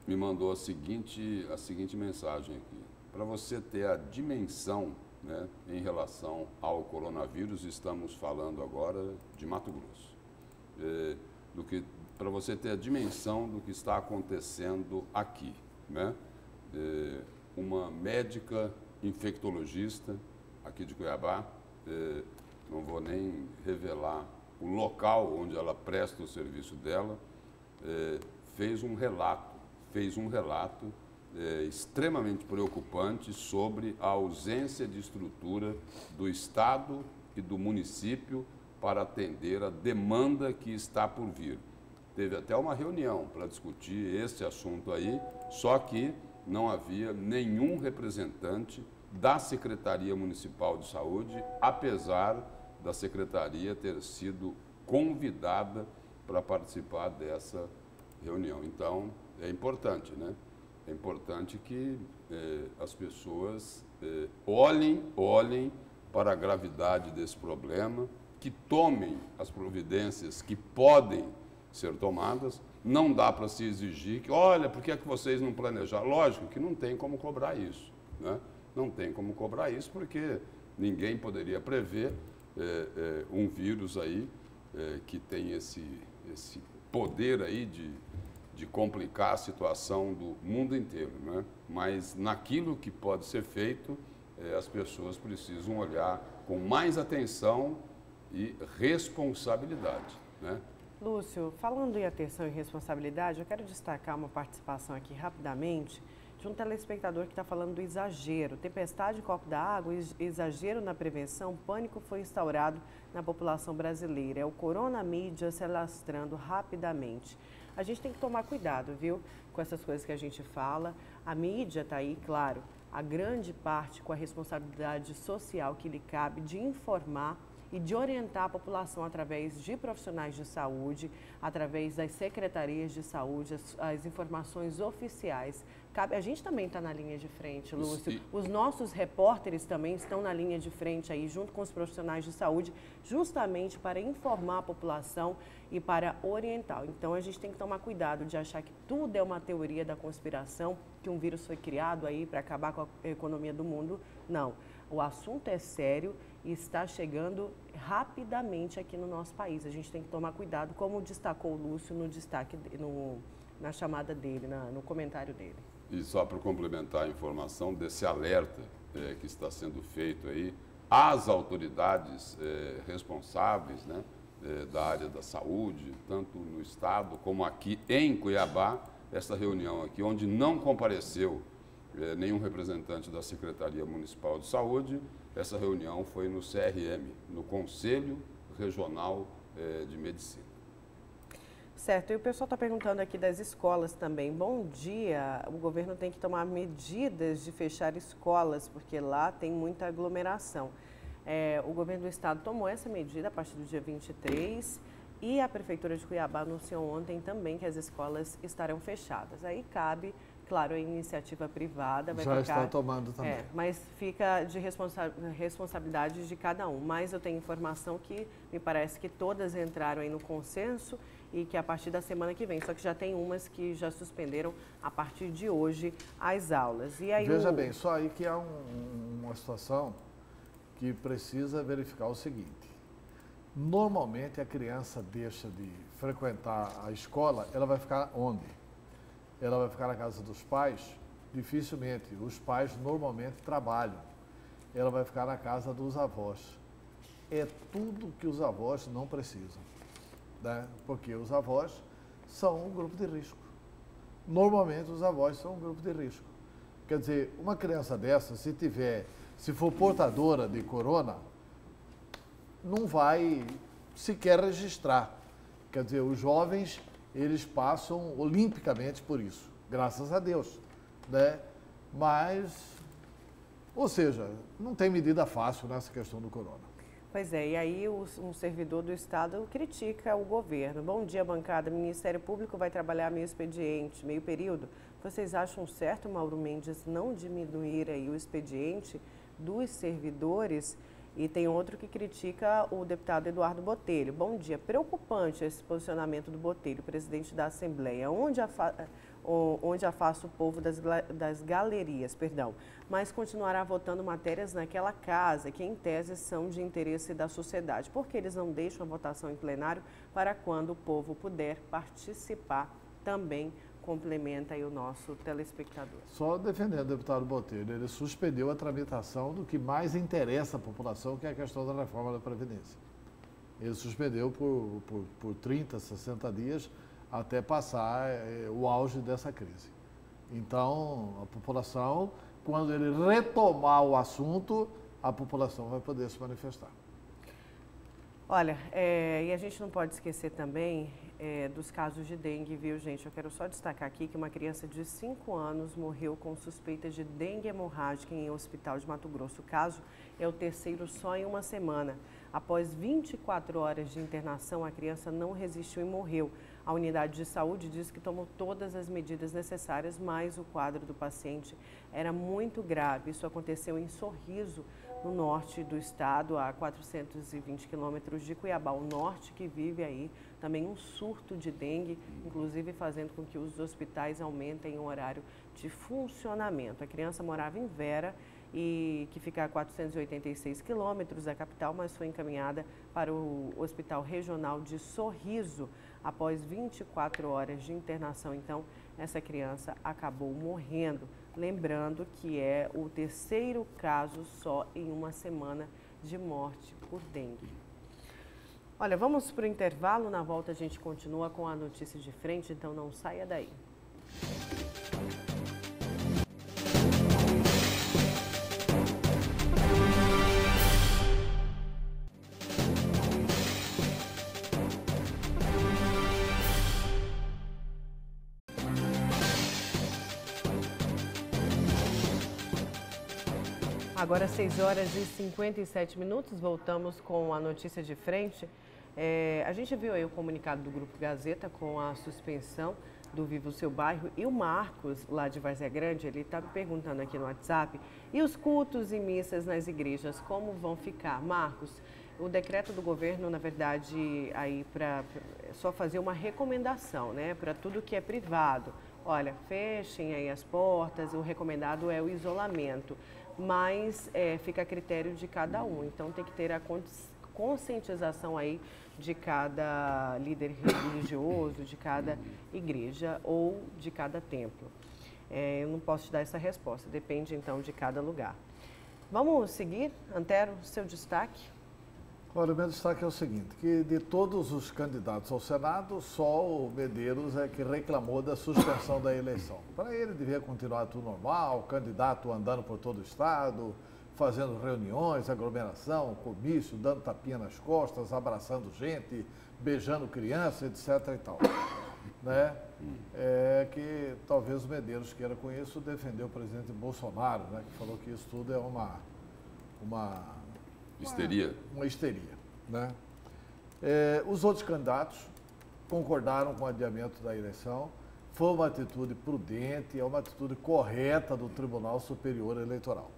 Me mandou a seguinte mensagem aqui. Para você ter a dimensão, né, em relação ao coronavírus, estamos falando agora de Mato Grosso. Para você ter a dimensão do que está acontecendo aqui, né? Uma médica infectologista aqui de Cuiabá, não vou nem revelar o local onde ela presta o serviço dela, fez um relato extremamente preocupante sobre a ausência de estrutura do Estado e do município para atender a demanda que está por vir. Teve até uma reunião para discutir esse assunto aí, só que não havia nenhum representante da Secretaria Municipal de Saúde, apesar da Secretaria ter sido convidada para participar dessa reunião. Então, é importante, né? É importante que as pessoas olhem para a gravidade desse problema, que tomem as providências que podem ser tomadas. Não dá para se exigir que, olha, por que é que vocês não planejaram? Lógico que não tem como cobrar isso, né? Não tem como cobrar isso porque ninguém poderia prever um vírus aí que tem esse poder aí de complicar a situação do mundo inteiro, né? Mas naquilo que pode ser feito, as pessoas precisam olhar com mais atenção e responsabilidade, né?
Lúcio, falando em atenção e responsabilidade, eu quero destacar uma participação aqui rapidamente de um telespectador que está falando do exagero. Tempestade em copo d'água, exagero na prevenção, pânico foi instaurado na população brasileira. É o coronamídia se alastrando rapidamente. A gente tem que tomar cuidado, viu, com essas coisas que a gente fala. A mídia está aí, claro, a grande parte com a responsabilidade social que lhe cabe de informar e de orientar a população através de profissionais de saúde, através das secretarias de saúde, as informações oficiais. A gente também está na linha de frente, Lúcio. Os nossos repórteres também estão na linha de frente aí, junto com os profissionais de saúde, justamente para informar a população e para orientar. Então, a gente tem que tomar cuidado de achar que tudo é uma teoria da conspiração, que um vírus foi criado aí para acabar com a economia do mundo. Não. O assunto é sério e está chegando rapidamente aqui no nosso país. A gente tem que tomar cuidado, como destacou o Lúcio no destaque, na chamada dele, no comentário dele.
E só para complementar a informação desse alerta que está sendo feito aí, as autoridades responsáveis, né, da área da saúde, tanto no estado como aqui em Cuiabá, essa reunião aqui, onde não compareceu nenhum representante da Secretaria Municipal de Saúde, essa reunião foi no CRM, no Conselho Regional de Medicina.
Certo, e o pessoal está perguntando aqui das escolas também. Bom dia, o governo tem que tomar medidas de fechar escolas, porque lá tem muita aglomeração. O governo do estado tomou essa medida a partir do dia 23 e a Prefeitura de Cuiabá anunciou ontem também que as escolas estarão fechadas. Aí cabe, claro, a iniciativa privada.
Já está tomando também.
Mas fica de responsabilidade de cada um. Mas eu tenho informação que me parece que todas entraram aí no consenso e que a partir da semana que vem, só que já tem umas que já suspenderam a partir de hoje as aulas. E aí
Veja bem, só aí que há uma situação que precisa verificar o seguinte. Normalmente a criança deixa de frequentar a escola, ela vai ficar onde? Ela vai ficar na casa dos pais? Dificilmente. Os pais normalmente trabalham. Ela vai ficar na casa dos avós. É tudo que os avós não precisam, né? Porque os avós são um grupo de risco. Normalmente os avós são um grupo de risco. Quer dizer, uma criança dessa, se for portadora de corona, não vai sequer registrar. Quer dizer, os jovens, eles passam olimpicamente por isso, graças a Deus, né? Mas, ou seja, não tem medida fácil nessa questão do corona.
Pois é, e aí um servidor do Estado critica o governo. Bom dia, bancada. O Ministério Público vai trabalhar meio expediente, meio período. Vocês acham certo, Mauro Mendes, não diminuir aí o expediente dos servidores? E tem outro que critica o deputado Eduardo Botelho. Bom dia. Preocupante esse posicionamento do Botelho, presidente da Assembleia, onde afasta o povo das galerias, mas continuará votando matérias naquela casa que, em tese, são de interesse da sociedade. Por que eles não deixam a votação em plenário para quando o povo puder participar também? Complementa aí o nosso telespectador.
Só defendendo o deputado Botelho, ele suspendeu a tramitação do que mais interessa à população, que é a questão da reforma da Previdência. Ele suspendeu por 30, 60 dias até passar o auge dessa crise. Então, a população, quando ele retomar o assunto, a população vai poder se manifestar.
Olha, e a gente não pode esquecer também dos casos de dengue, viu, gente? Eu quero só destacar aqui que uma criança de 5 anos morreu com suspeita de dengue hemorrágica em um hospital de Mato Grosso. O caso é o terceiro só em uma semana. Após 24 horas de internação, a criança não resistiu e morreu. A unidade de saúde diz que tomou todas as medidas necessárias, mas o quadro do paciente era muito grave. Isso aconteceu em Sorriso, no norte do estado, a 420 quilômetros de Cuiabá. O norte que vive aí também um surto de dengue, inclusive fazendo com que os hospitais aumentem o horário de funcionamento. A criança morava em Vera, e que fica a 486 quilômetros da capital, mas foi encaminhada para o Hospital Regional de Sorriso. Após 24 horas de internação, então, essa criança acabou morrendo. Lembrando que é o terceiro caso só em uma semana de morte por dengue. Olha, vamos para o intervalo. Na volta a gente continua com a notícia de frente, então não saia daí. Agora 6 horas e 57 minutos, voltamos com a notícia de frente. A gente viu aí o comunicado do Grupo Gazeta com a suspensão do Viva o Seu Bairro, e o Marcos, lá de Várzea Grande, ele está me perguntando aqui no WhatsApp, e os cultos e missas nas igrejas, como vão ficar? Marcos, o decreto do governo, na verdade, aí para só fazer uma recomendação, né, para tudo que é privado. Olha, fechem aí as portas, o recomendado é o isolamento, mas fica a critério de cada um, então tem que ter a conscientização aí de cada líder religioso, de cada igreja ou de cada templo. Eu não posso te dar essa resposta, depende então de cada lugar. Vamos seguir, Antero, seu destaque?
Olha, o meu destaque é o seguinte, que de todos os candidatos ao Senado, só o Medeiros é que reclamou da suspensão da eleição. Para ele, devia continuar tudo normal, o candidato andando por todo o estado, fazendo reuniões, aglomeração, comício, dando tapinha nas costas, abraçando gente, beijando criança, etc. e tal. Né? É que talvez o Medeiros queira com isso defender o presidente Bolsonaro, né? Que falou que isso tudo é uma
histeria.
Uma histeria. Né? Os outros candidatos concordaram com o adiamento da eleição. Foi uma atitude prudente, é uma atitude correta do Tribunal Superior Eleitoral.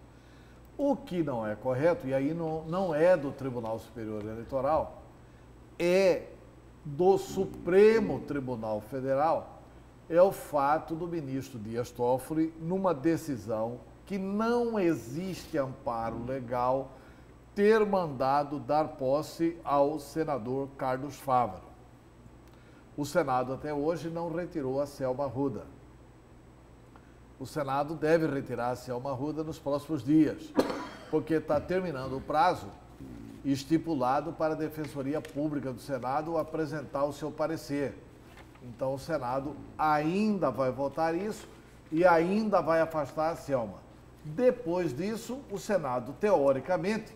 O que não é correto, e aí não é do Tribunal Superior Eleitoral, é do Supremo Tribunal Federal, é o fato do ministro Dias Toffoli, numa decisão que não existe amparo legal, ter mandado dar posse ao senador Carlos Fávaro. O Senado até hoje não retirou a Selma Arruda. O Senado deve retirar a Selma Arruda nos próximos dias, porque está terminando o prazo estipulado para a Defensoria Pública do Senado apresentar o seu parecer. Então o Senado ainda vai votar isso e ainda vai afastar a Selma. Depois disso, o Senado, teoricamente,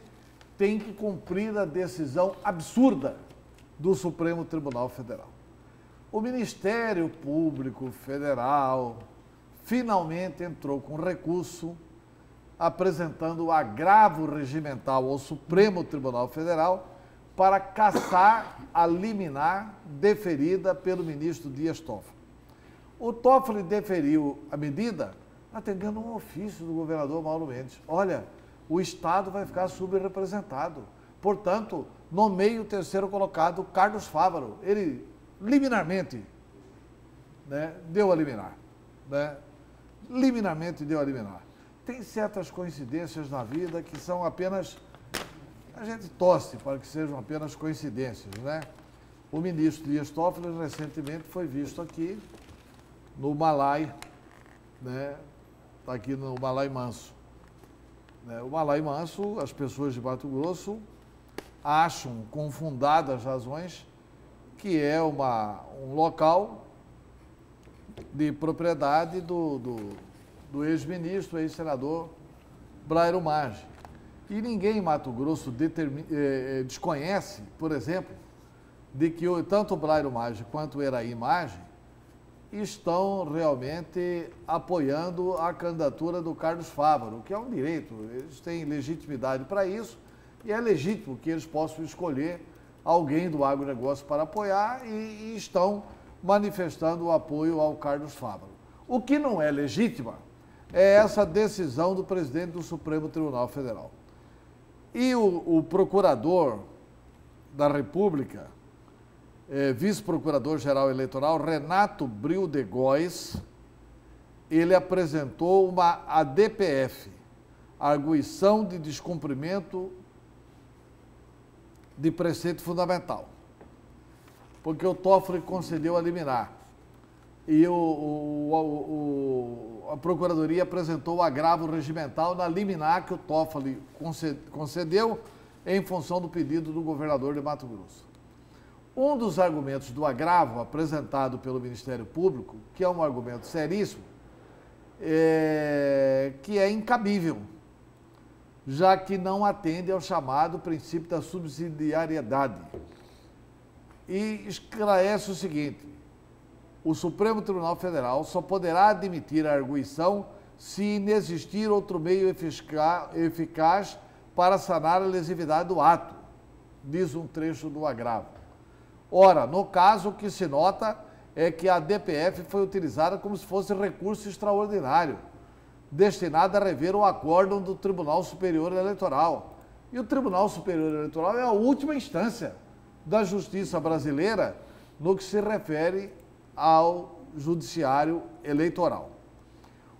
tem que cumprir a decisão absurda do Supremo Tribunal Federal. O Ministério Público Federal finalmente entrou com recurso apresentando o agravo regimental ao Supremo Tribunal Federal para cassar a liminar deferida pelo ministro Dias Toffoli. O Toffoli deferiu a medida atendendo um ofício do governador Mauro Mendes. Olha, o Estado vai ficar subrepresentado. Portanto, nomeie o terceiro colocado, Carlos Fávaro. Ele, liminarmente, né, deu a liminar. Né? Liminarmente deu a liminar. Tem certas coincidências na vida que são apenas... A gente torce para que sejam apenas coincidências, né? O ministro Dias Toffoli recentemente foi visto aqui no Malai, né? Está aqui no Malai Manso. O Malai Manso, as pessoas de Mato Grosso acham, com fundadas razões, que é um local de propriedade do ex-ministro, ex-senador Blairo Maggi. E ninguém em Mato Grosso desconhece, por exemplo, de que tanto o Blairo Maggi quanto o Eraí Maggi estão realmente apoiando a candidatura do Carlos Fávaro, que é um direito, eles têm legitimidade para isso, e é legítimo que eles possam escolher alguém do agronegócio para apoiar e estão manifestando o apoio ao Carlos Fávaro. O que não é legítima é essa decisão do presidente do Supremo Tribunal Federal. E o procurador da República, vice-procurador-geral eleitoral, Renato Bril de Góes, ele apresentou uma ADPF, Arguição de Descumprimento de Preceito Fundamental, porque o Toffoli concedeu a liminar. E a Procuradoria apresentou o agravo regimental na liminar que o Toffoli concedeu em função do pedido do governador de Mato Grosso. Um dos argumentos do agravo apresentado pelo Ministério Público, que é um argumento seríssimo, que é incabível, já que não atende ao chamado princípio da subsidiariedade. E esclarece o seguinte: o Supremo Tribunal Federal só poderá admitir a arguição se inexistir outro meio eficaz para sanar a lesividade do ato, diz um trecho do agravo. Ora, no caso, o que se nota é que a DPF foi utilizada como se fosse recurso extraordinário, destinado a rever o acórdão do Tribunal Superior Eleitoral. E o Tribunal Superior Eleitoral é a última instância da justiça brasileira no que se refere ao judiciário eleitoral.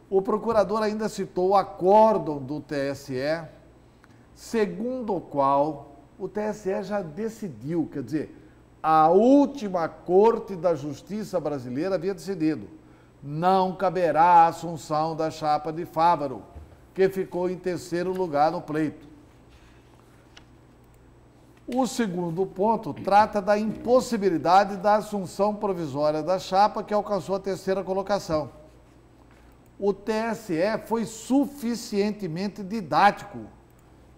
O procurador ainda citou o acórdão do TSE, segundo o qual o TSE já decidiu, quer dizer, a última Corte da Justiça brasileira havia decidido, não caberá a assunção da chapa de Fávaro, que ficou em terceiro lugar no pleito. O segundo ponto trata da impossibilidade da assunção provisória da chapa, que alcançou a terceira colocação. O TSE foi suficientemente didático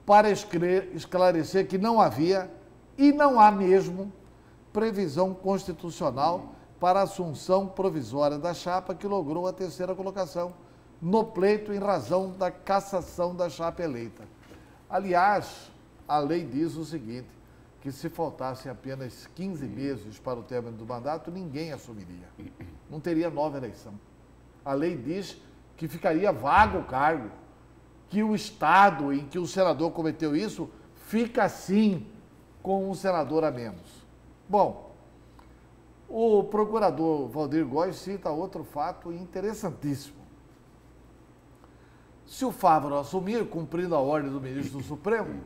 para esclarecer que não havia, e não há mesmo, previsão constitucional para a assunção provisória da chapa que logrou a terceira colocação no pleito em razão da cassação da chapa eleita. Aliás, a lei diz o seguinte, que se faltassem apenas 15 meses para o término do mandato, ninguém assumiria. Não teria nova eleição. A lei diz que ficaria vago o cargo, que o Estado em que o senador cometeu isso fica assim com um senador a menos. Bom, o procurador Valdir Góes cita outro fato interessantíssimo. Se o Fávaro assumir, cumprindo a ordem do ministro do Supremo,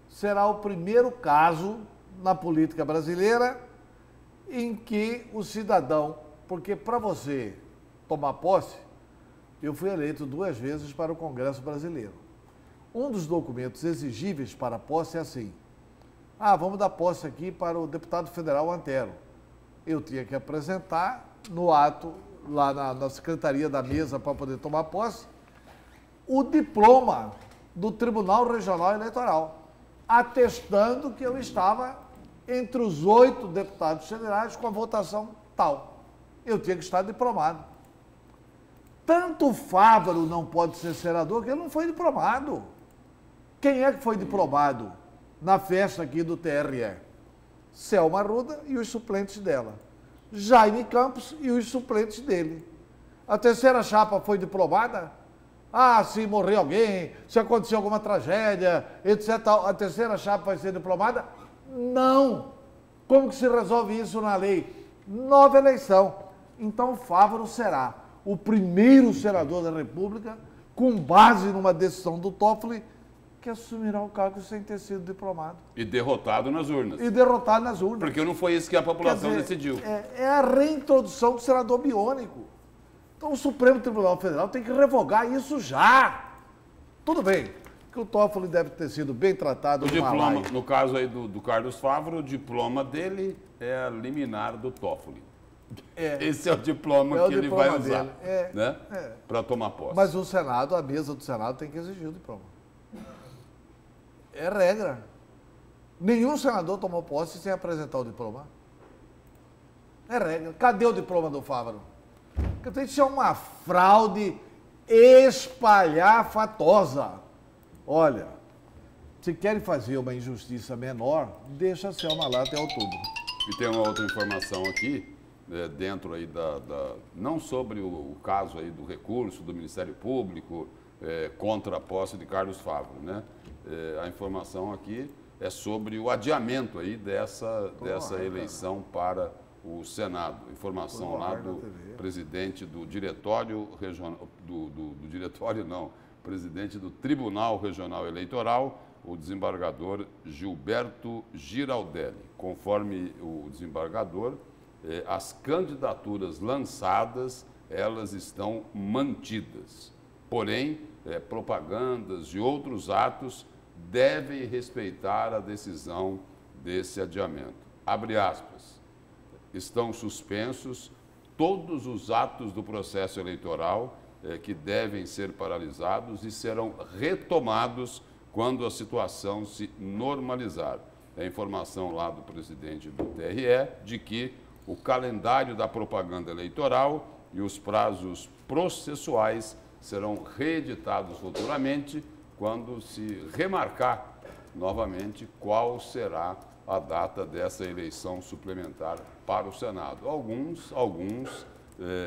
será o primeiro caso na política brasileira em que o cidadão, porque para você tomar posse, eu fui eleito 2 vezes para o Congresso Brasileiro. Um dos documentos exigíveis para a posse é assim, vamos dar posse aqui para o deputado federal Antero. Eu tinha que apresentar no ato, lá na secretaria da mesa para poder tomar posse, o diploma do Tribunal Regional Eleitoral, atestando que eu estava entre os 8 deputados federais com a votação tal. Eu tinha que estar diplomado. Tanto o Fávaro não pode ser senador que ele não foi diplomado. Quem é que foi diplomado na festa aqui do TRE? Selma Arruda e os suplentes dela. Jaime Campos e os suplentes dele. A terceira chapa foi diplomada? Se morrer alguém, se acontecer alguma tragédia, etc. A terceira chapa vai ser diplomada? Não. Como que se resolve isso na lei? Nova eleição. Então, Fávaro será o primeiro senador da República, com base numa decisão do Toffoli, que assumirá o cargo sem ter sido diplomado.
E derrotado nas urnas.
Porque
não foi isso que a população decidiu.
É a reintrodução do senador biônico. Então o Supremo Tribunal Federal tem que revogar isso já. Tudo bem, que o Toffoli deve ter sido bem tratado.
O diploma, no caso aí do Carlos Fávaro, o diploma dele é a liminar do Toffoli. Esse é o diploma que ele vai usar, né? Para tomar posse.
Mas o Senado, a mesa do Senado tem que exigir o diploma. É regra. Nenhum senador tomou posse sem apresentar o diploma. É regra. Cadê o diploma do Fávaro? Porque isso é uma fraude espalhafatosa. Olha, se querem fazer uma injustiça menor, deixa a Selma lá até outubro.
E tem uma outra informação aqui, dentro aí não sobre o caso aí do recurso do Ministério Público contra a posse de Carlos Fávaro, né? A informação aqui é sobre o adiamento aí dessa eleição para o Senado. Informação lá do presidente do Diretório Regional, presidente do Tribunal Regional Eleitoral, o desembargador Gilberto Giraldelli. Conforme o desembargador, as candidaturas lançadas, elas estão mantidas. Porém, propagandas e outros atos devem respeitar a decisão desse adiamento. Abre aspas. Estão suspensos todos os atos do processo eleitoral que devem ser paralisados e serão retomados quando a situação se normalizar. É a informação lá do presidente do TRE de que o calendário da propaganda eleitoral e os prazos processuais serão reeditados futuramente quando se remarcar novamente qual será a data dessa eleição suplementar para o Senado. Alguns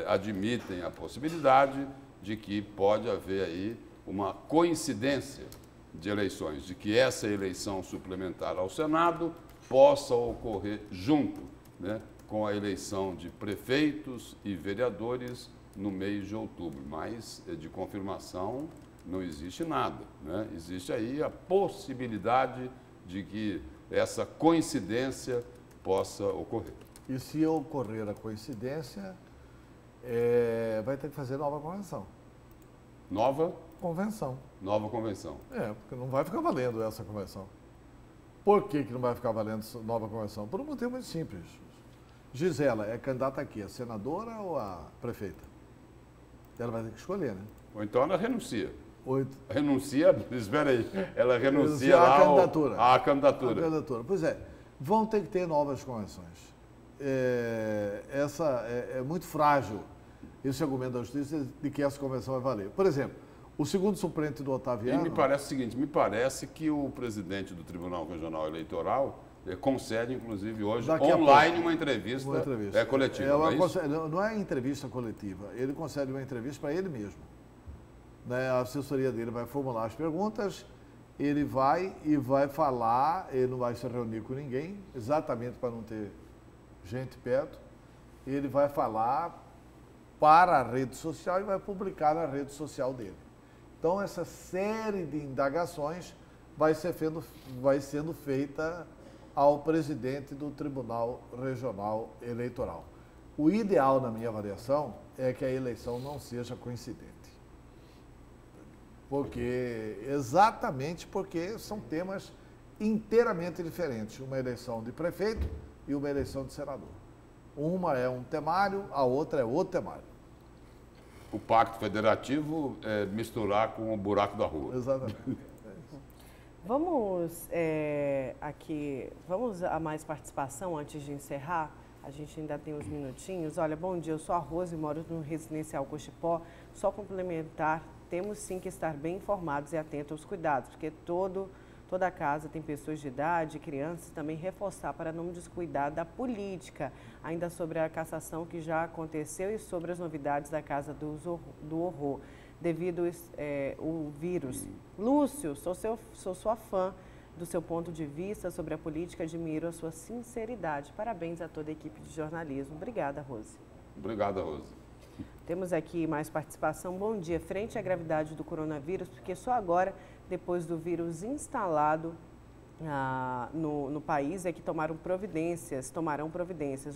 admitem a possibilidade de que pode haver aí uma coincidência de eleições, de que essa eleição suplementar ao Senado possa ocorrer junto, né, com a eleição de prefeitos e vereadores no mês de outubro, mas de confirmação não existe nada, né? Existe aí a possibilidade de que essa coincidência possa ocorrer.
E se ocorrer a coincidência, vai ter que fazer nova convenção.
Nova?
Convenção.
Nova convenção.
Porque não vai ficar valendo essa convenção. Por que não vai ficar valendo essa nova convenção? Por um motivo muito simples. Gisela é candidata aqui, a senadora ou a prefeita? Ela vai ter que escolher, né?
Ou então ela renuncia.
8.
Renuncia, espera aí, ela renuncia
à
lá
candidatura.
à candidatura.
A candidatura. Pois é, vão ter que ter novas convenções. Essa é muito frágil, esse argumento da justiça de que essa convenção vai valer. Por exemplo, o segundo suplente do Otaviano...
E me parece o seguinte, me parece que o presidente do Tribunal Regional Eleitoral concede, inclusive, hoje, online, uma entrevista coletiva,
não é entrevista coletiva, ele concede uma entrevista para ele mesmo. Né? A assessoria dele vai formular as perguntas, ele vai falar, ele não vai se reunir com ninguém, exatamente para não ter gente perto, ele vai falar para a rede social e vai publicar na rede social dele. Então, essa série de indagações vai sendo feita ao presidente do Tribunal Regional Eleitoral. O ideal, na minha avaliação, é que a eleição não seja coincidente. Exatamente porque são temas inteiramente diferentes. Uma eleição de prefeito e uma eleição de senador. Uma é um temário, a outra é outro temário.
O pacto federativo é misturar com o buraco da rua.
Exatamente.
Vamos a mais participação antes de encerrar? A gente ainda tem uns minutinhos. Olha, bom dia, eu sou a Rose, moro no residencial Cochipó. Só complementar, temos sim que estar bem informados e atentos aos cuidados, porque toda a casa tem pessoas de idade, crianças, também reforçar para não descuidar da política. Ainda sobre a cassação que já aconteceu e sobre as novidades da Casa do Horror, devido ao vírus. Lúcio, sou sua fã do seu ponto de vista sobre a política, admiro a sua sinceridade. Parabéns a toda a equipe de jornalismo. Obrigada, Rose.
Obrigada, Rose.
Temos aqui mais participação. Bom dia. Frente à gravidade do coronavírus, porque só agora, depois do vírus instalado no país, é que tomarão providências.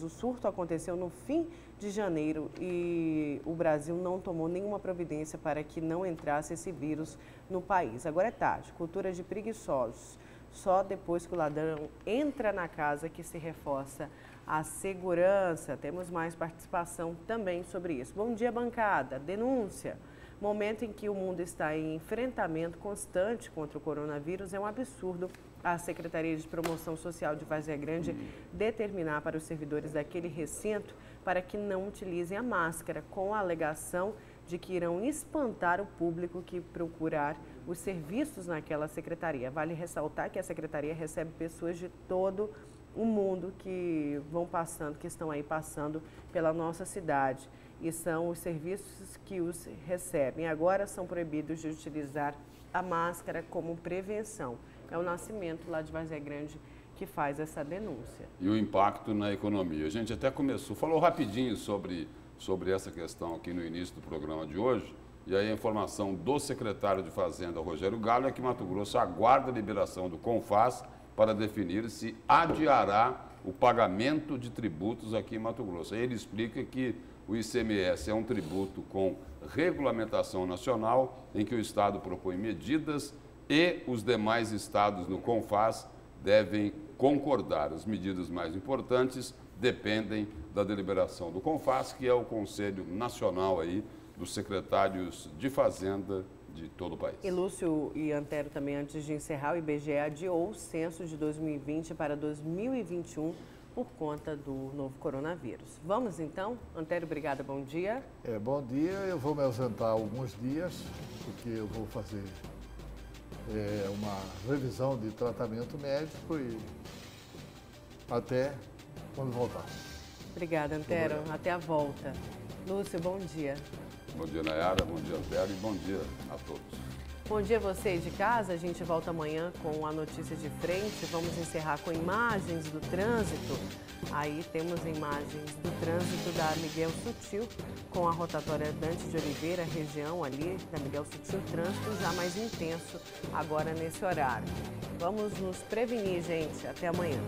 O surto aconteceu no fim de janeiro e o Brasil não tomou nenhuma providência para que não entrasse esse vírus no país. Agora é tarde. Cultura de preguiçosos. Só depois que o ladrão entra na casa que se reforça a segurança. Temos mais participação também sobre isso. Bom dia, bancada. Denúncia. Momento em que o mundo está em enfrentamento constante contra o coronavírus, é um absurdo a Secretaria de Promoção Social de Várzea Grande determinar para os servidores daquele recinto para que não utilizem a máscara, com a alegação de que irão espantar o público que procurar os serviços naquela secretaria. Vale ressaltar que a secretaria recebe pessoas de todo o mundo que estão aí passando pela nossa cidade. E são os serviços que os recebem. Agora são proibidos de utilizar a máscara como prevenção. É o Nascimento, lá de Várzea Grande, que faz essa denúncia.
E o impacto na economia. A gente até falou rapidinho sobre essa questão aqui no início do programa de hoje. E aí a informação do secretário de Fazenda, Rogério Gallo, é que Mato Grosso aguarda a liberação do CONFAS para definir se adiará o pagamento de tributos aqui em Mato Grosso. Aí ele explica que o ICMS é um tributo com regulamentação nacional, em que o Estado propõe medidas e os demais estados no CONFAS devem concordar. As medidas mais importantes dependem da deliberação do CONFAS, que é o Conselho Nacional aí dos secretários de Fazenda de todo o país.
E Lúcio e Antero também, antes de encerrar, o IBGE adiou o censo de 2020 para 2021 por conta do novo coronavírus. Vamos então? Antero, obrigada, bom dia.
Bom dia, eu vou me ausentar alguns dias, porque eu vou fazer uma revisão de tratamento médico e até quando voltar.
Obrigada, Antero. Até a volta. Lúcio, bom dia.
Bom dia, Nayara, bom dia, Antero, e bom dia a todos.
Bom dia a vocês de casa. A gente volta amanhã com a notícia de frente. Vamos encerrar com imagens do trânsito. Aí temos imagens do trânsito da Miguel Sutil com a rotatória Dante de Oliveira, região ali da Miguel Sutil, trânsito já mais intenso agora nesse horário. Vamos nos prevenir, gente. Até amanhã.